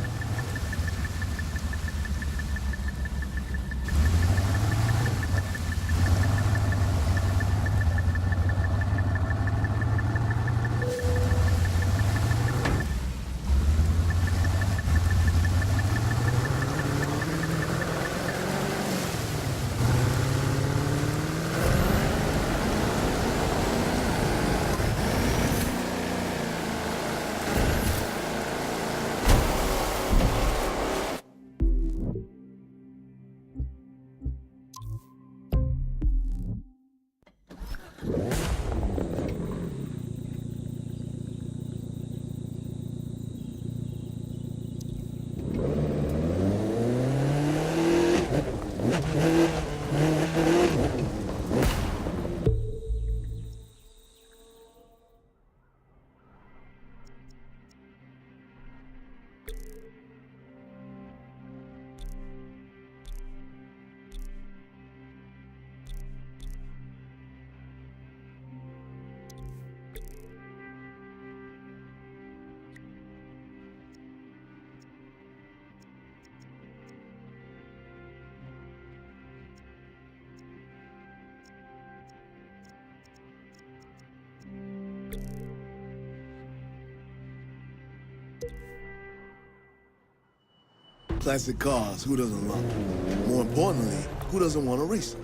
Classic cars, who doesn't love them? More importantly, who doesn't want to race them?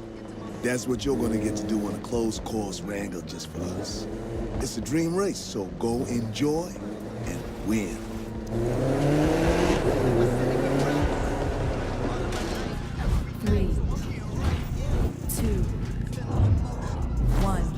That's what you're gonna get to do on a closed course wrangle just for us. It's a dream race, so go enjoy and win. 3, 2, 1.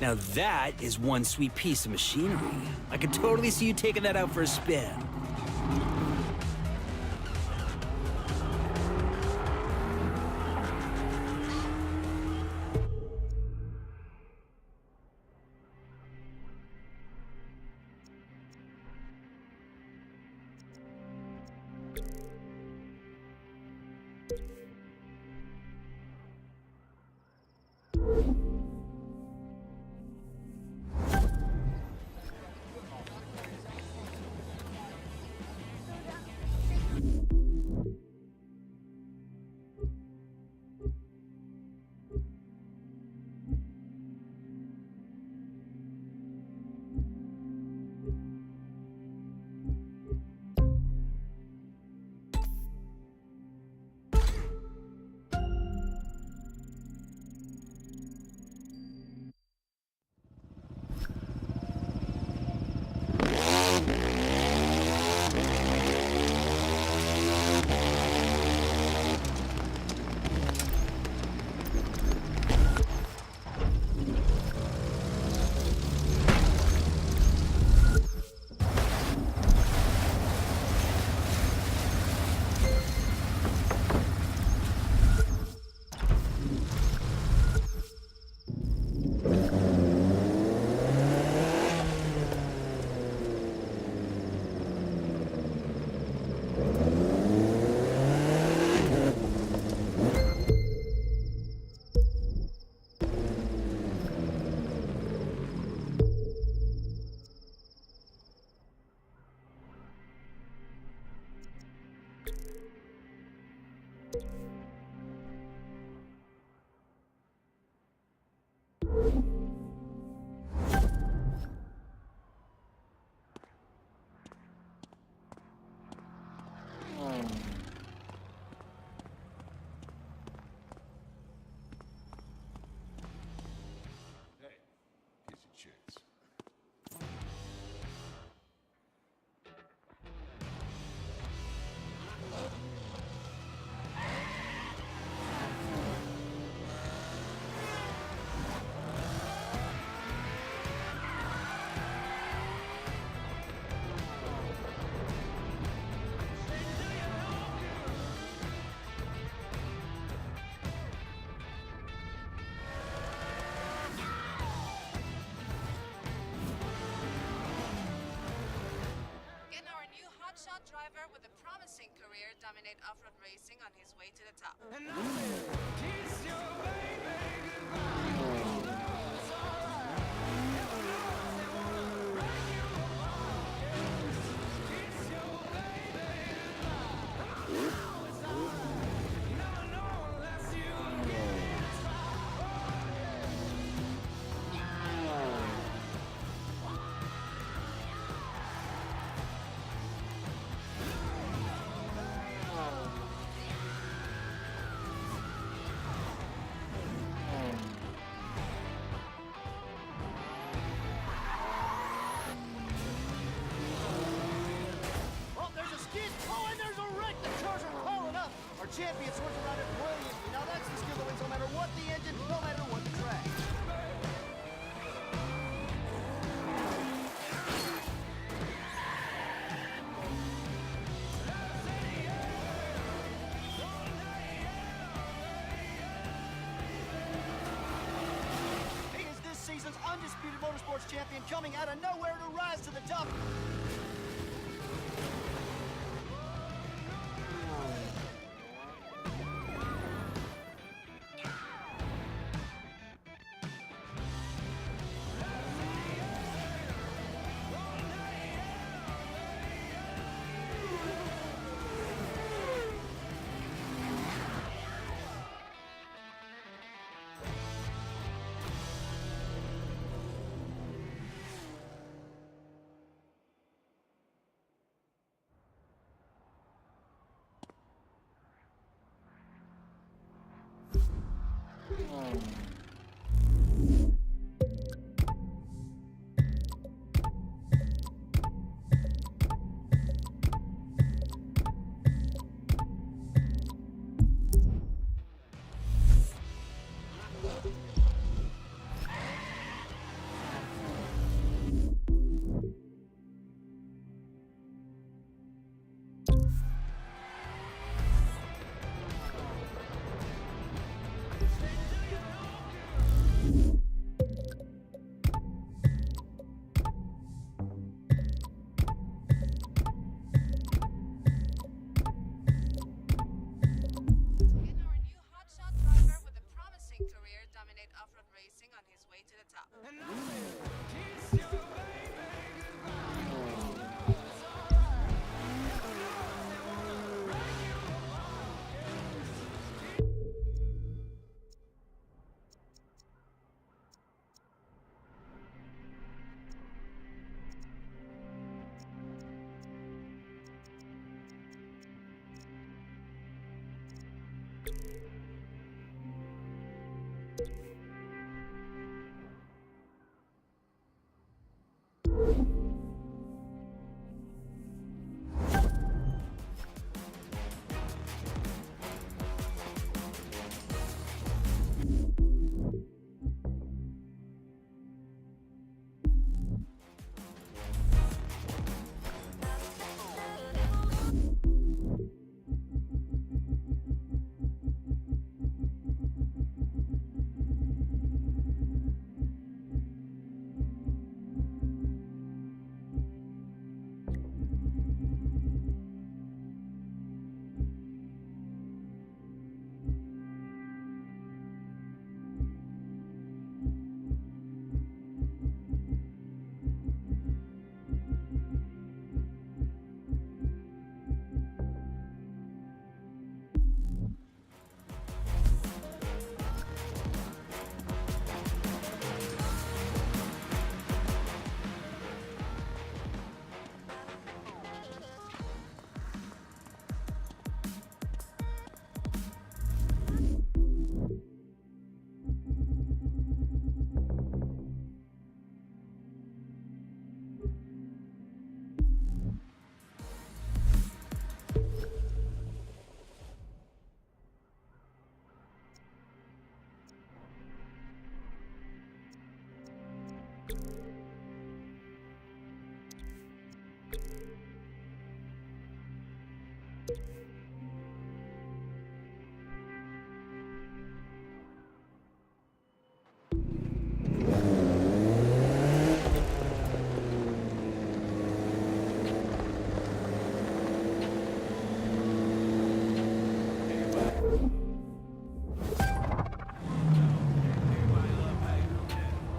Now that is one sweet piece of machinery. I could totally see you taking that out for a spin. hotshot driver with a promising career dominate off-road racing on his way to the top. Champion swords around it brilliantly. Now that's the skill that wins no matter what the engine, no matter what the track. He is this season's undisputed motorsports champion, coming out of nowhere to rise to the top.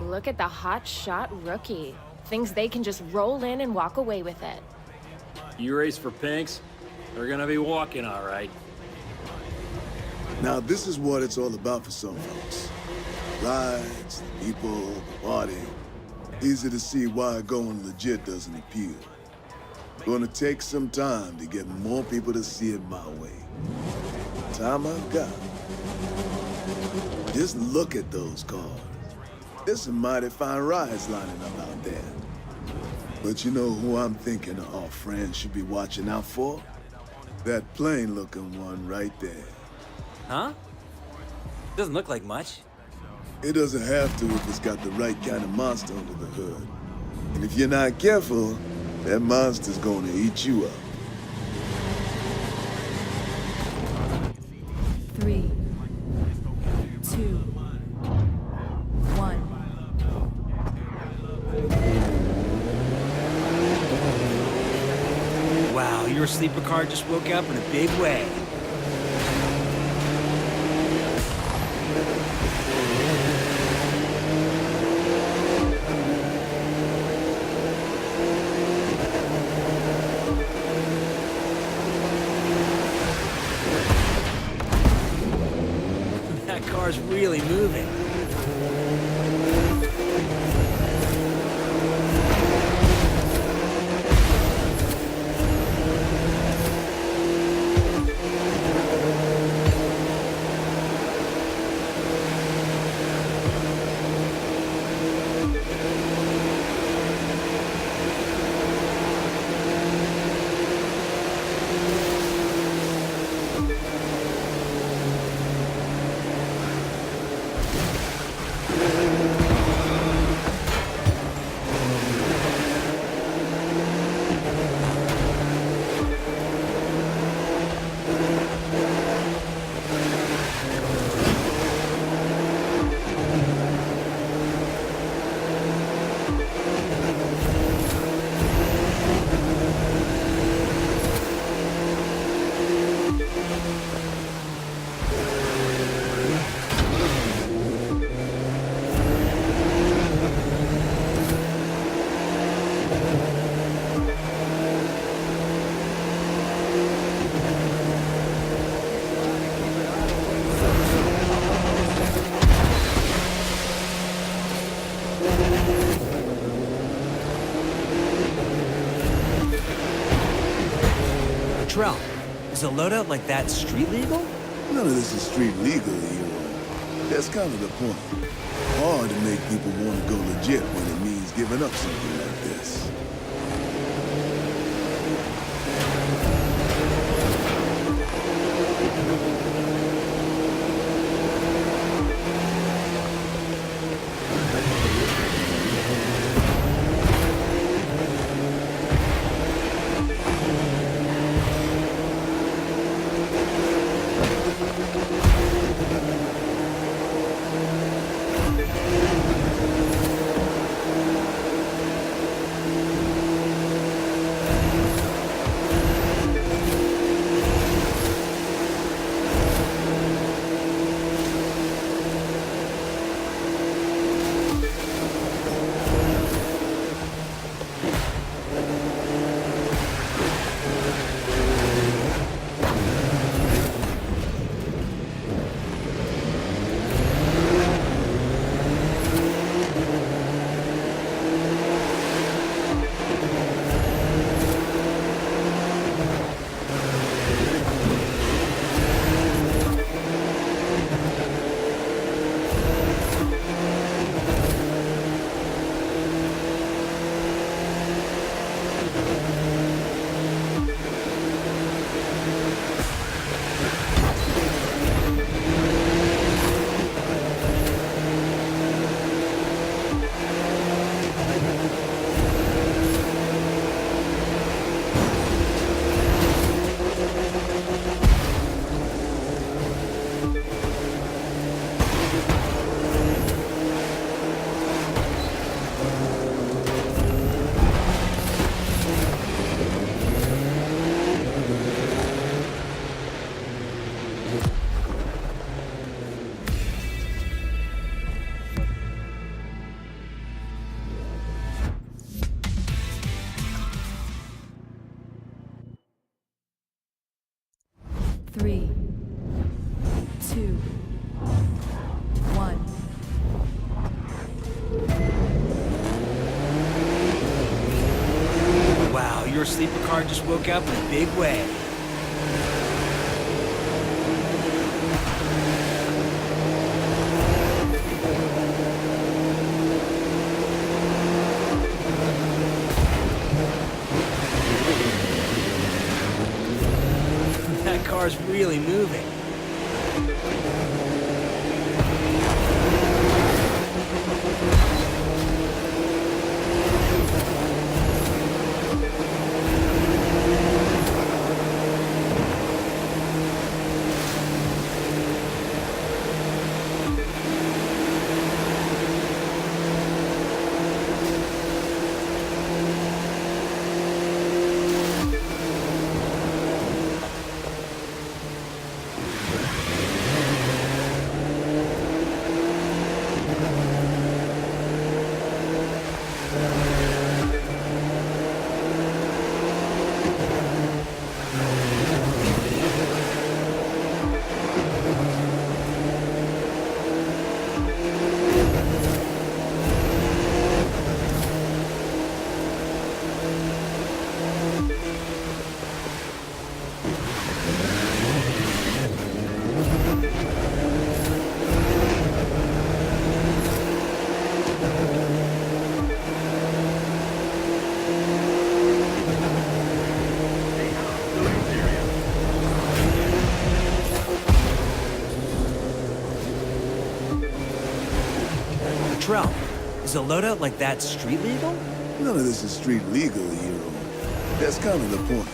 Look at the hot shot rookie. Thinks they can just roll in and walk away with it. You race for pinks? They're gonna be walking, all right. Now, this is what it's all about for some folks. Rides, the people, the party. Easy to see why going legit doesn't appeal. Gonna take some time to get more people to see it my way. Time I've got. Just look at those cars. There's some mighty fine rides lining up out there. But you know who I'm thinking our friends should be watching out for? That plain-looking one right there. Huh? Doesn't look like much. It doesn't have to if it's got the right kind of monster under the hood. And if you're not careful, that monster's gonna eat you up. 3, 2, 1. Wow, your sleeper car just woke up in a big way. That car's really moving. Trell, is a loadout like that street legal? None of this is street legal, hero. That's kind of the point. Hard to make people want to go legit when it means giving up something like this. Three, two, one. Wow, your sleeper car just woke up in a big way. That car's really moving. Trell, is a loadout like that street legal? None of this is street legal, hero. That's kind of the point.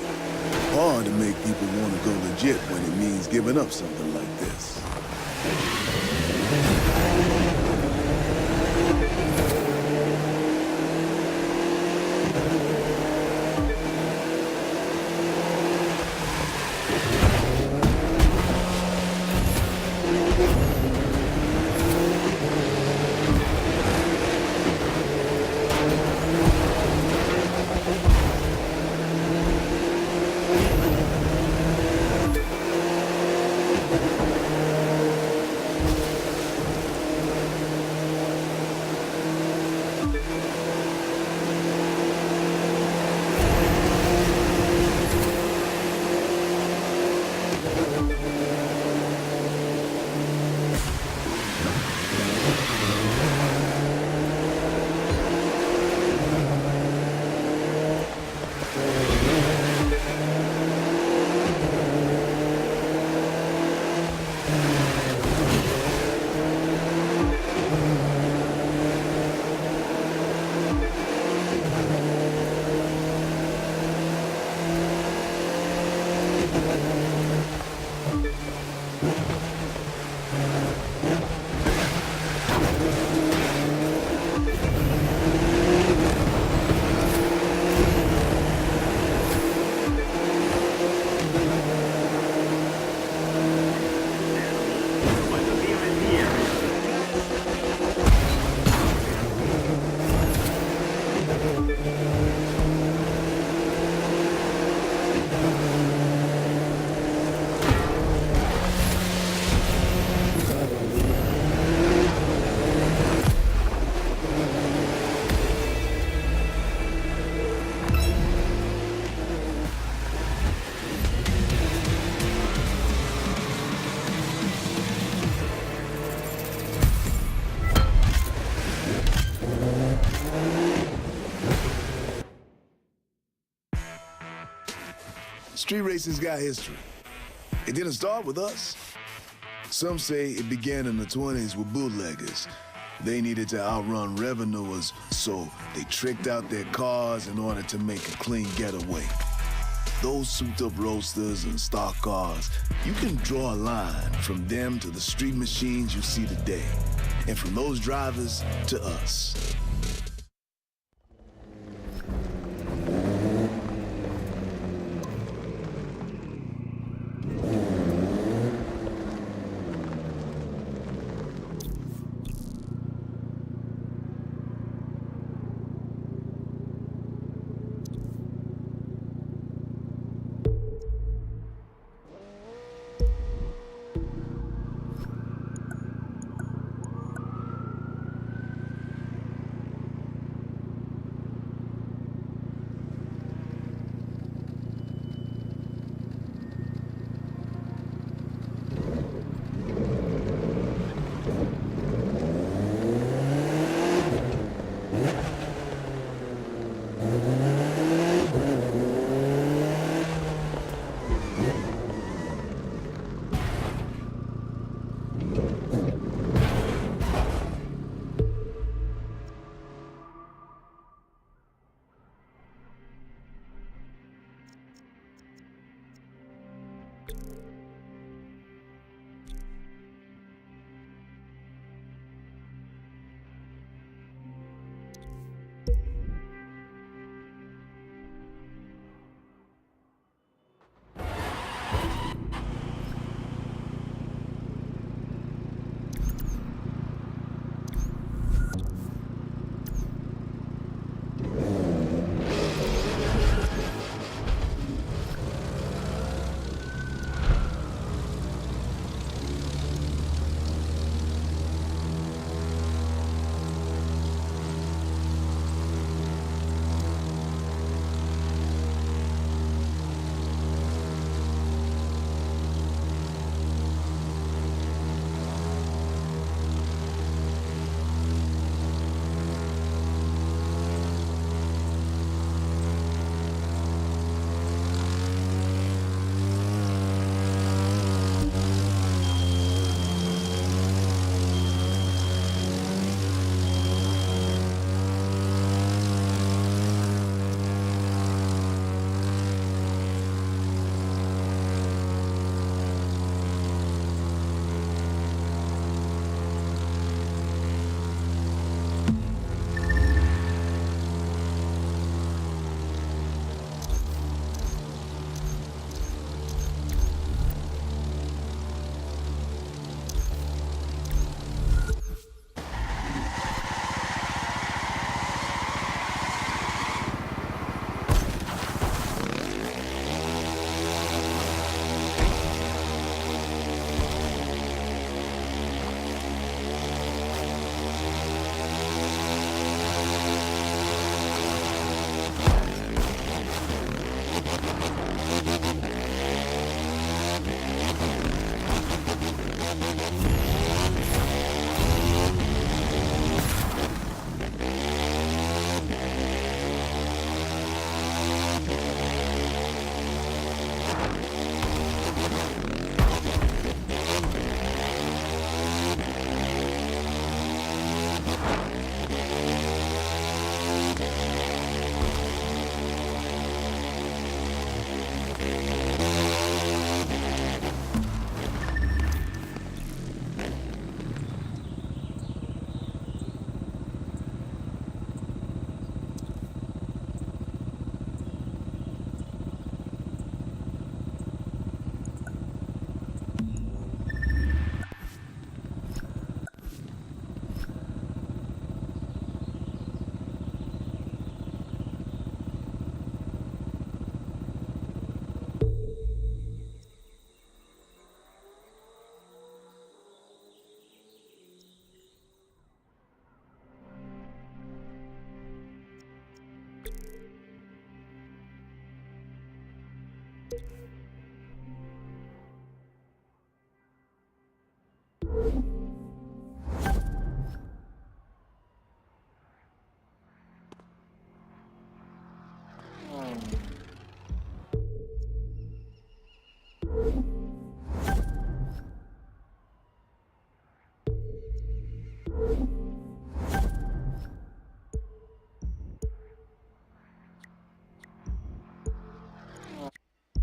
Hard to make people want to go legit when it means giving up something like this. Street racing's got history. It didn't start with us. Some say it began in the 20s with bootleggers. They needed to outrun revenuers, so they tricked out their cars in order to make a clean getaway. Those souped-up roadsters and stock cars, you can draw a line from them to the street machines you see today, and from those drivers to us.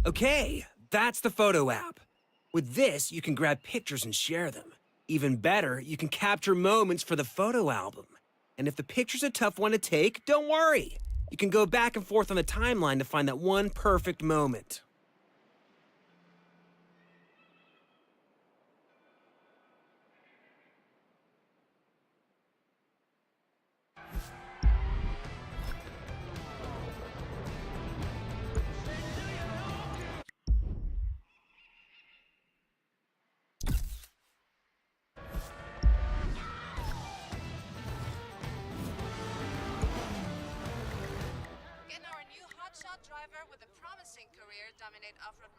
Okay, that's the photo app. With this, you can grab pictures and share them. Even better, you can capture moments for the photo album. And if the picture's a tough one to take, don't worry. You can go back and forth on the timeline to find that one perfect moment. Can our new hotshot driver with a promising career dominate off-road?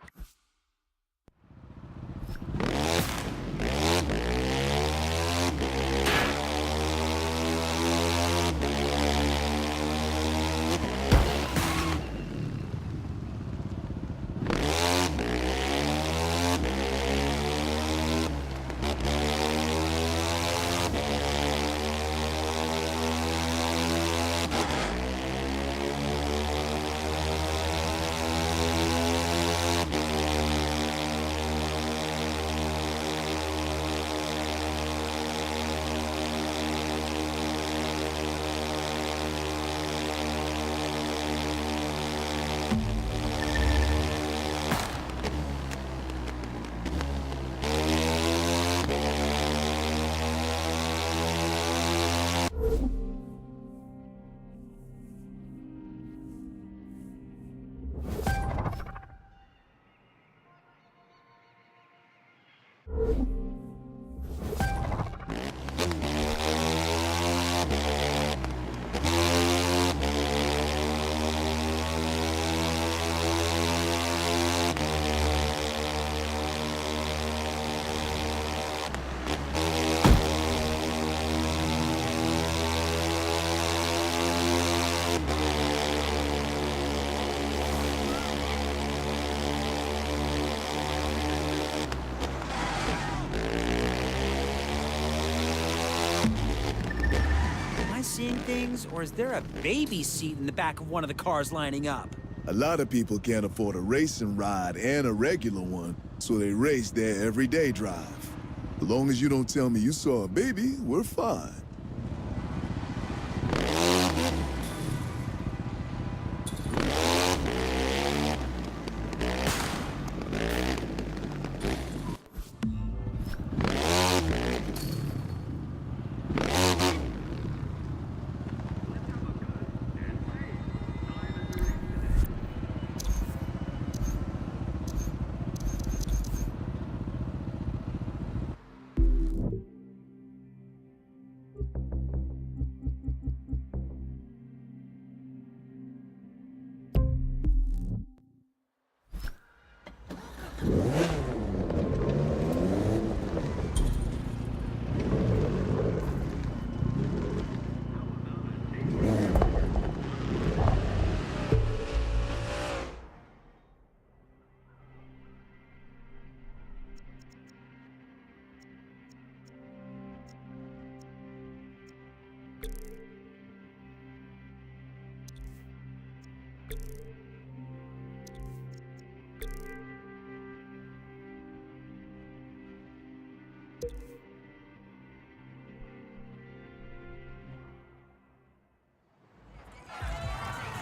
Seeing things, or is there a baby seat in the back of one of the cars lining up? A lot of people can't afford a racing ride and a regular one, so they race their everyday drive. As long as you don't tell me you saw a baby, we're fine.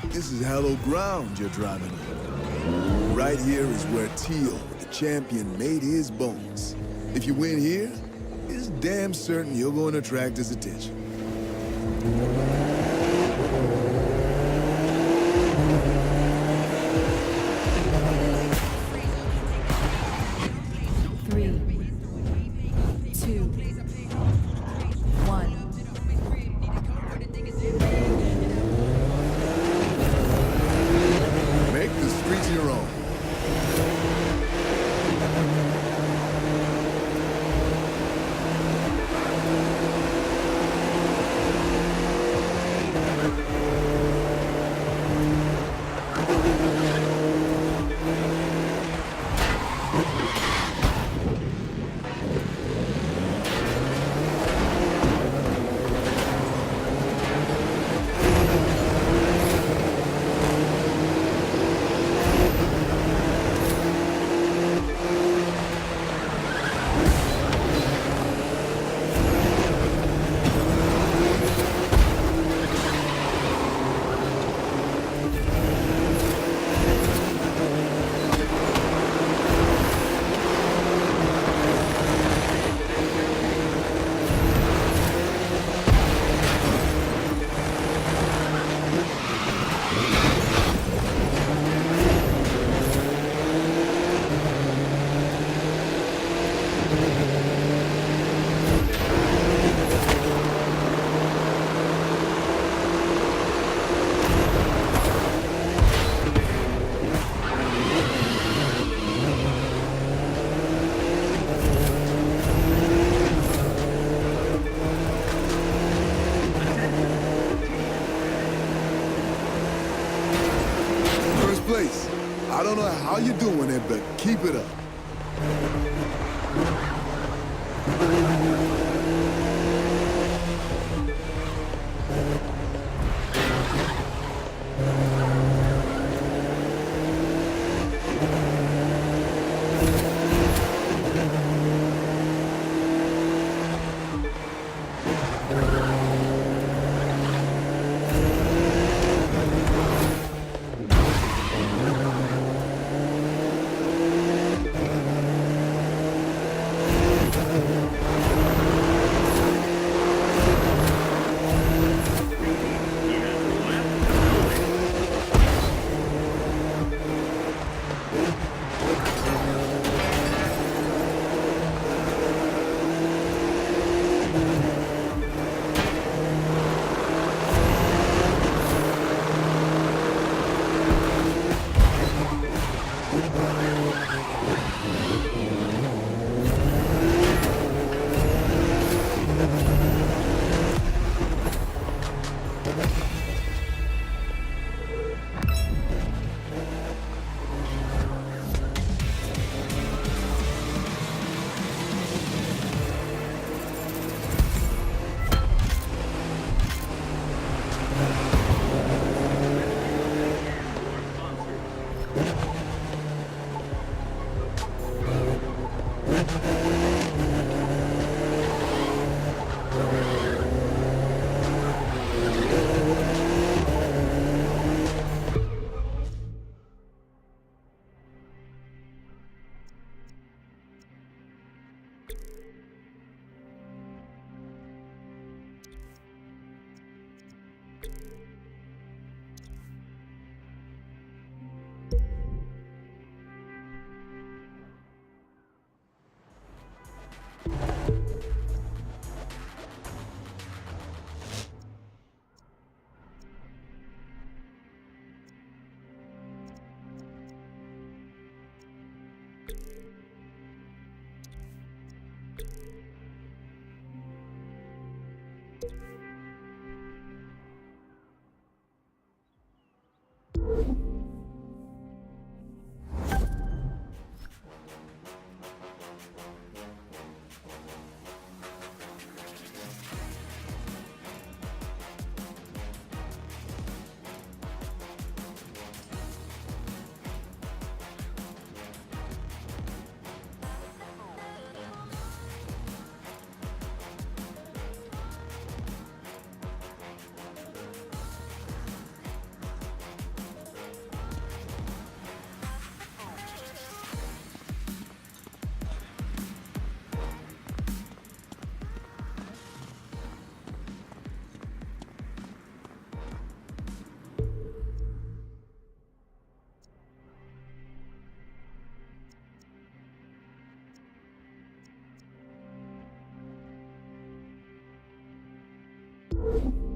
This is hallowed ground you're driving on. Right here is where Teal, the champion, made his bones. If you win here, it's damn certain you're going to attract his attention. I don't know how you're doing it, but keep it up. You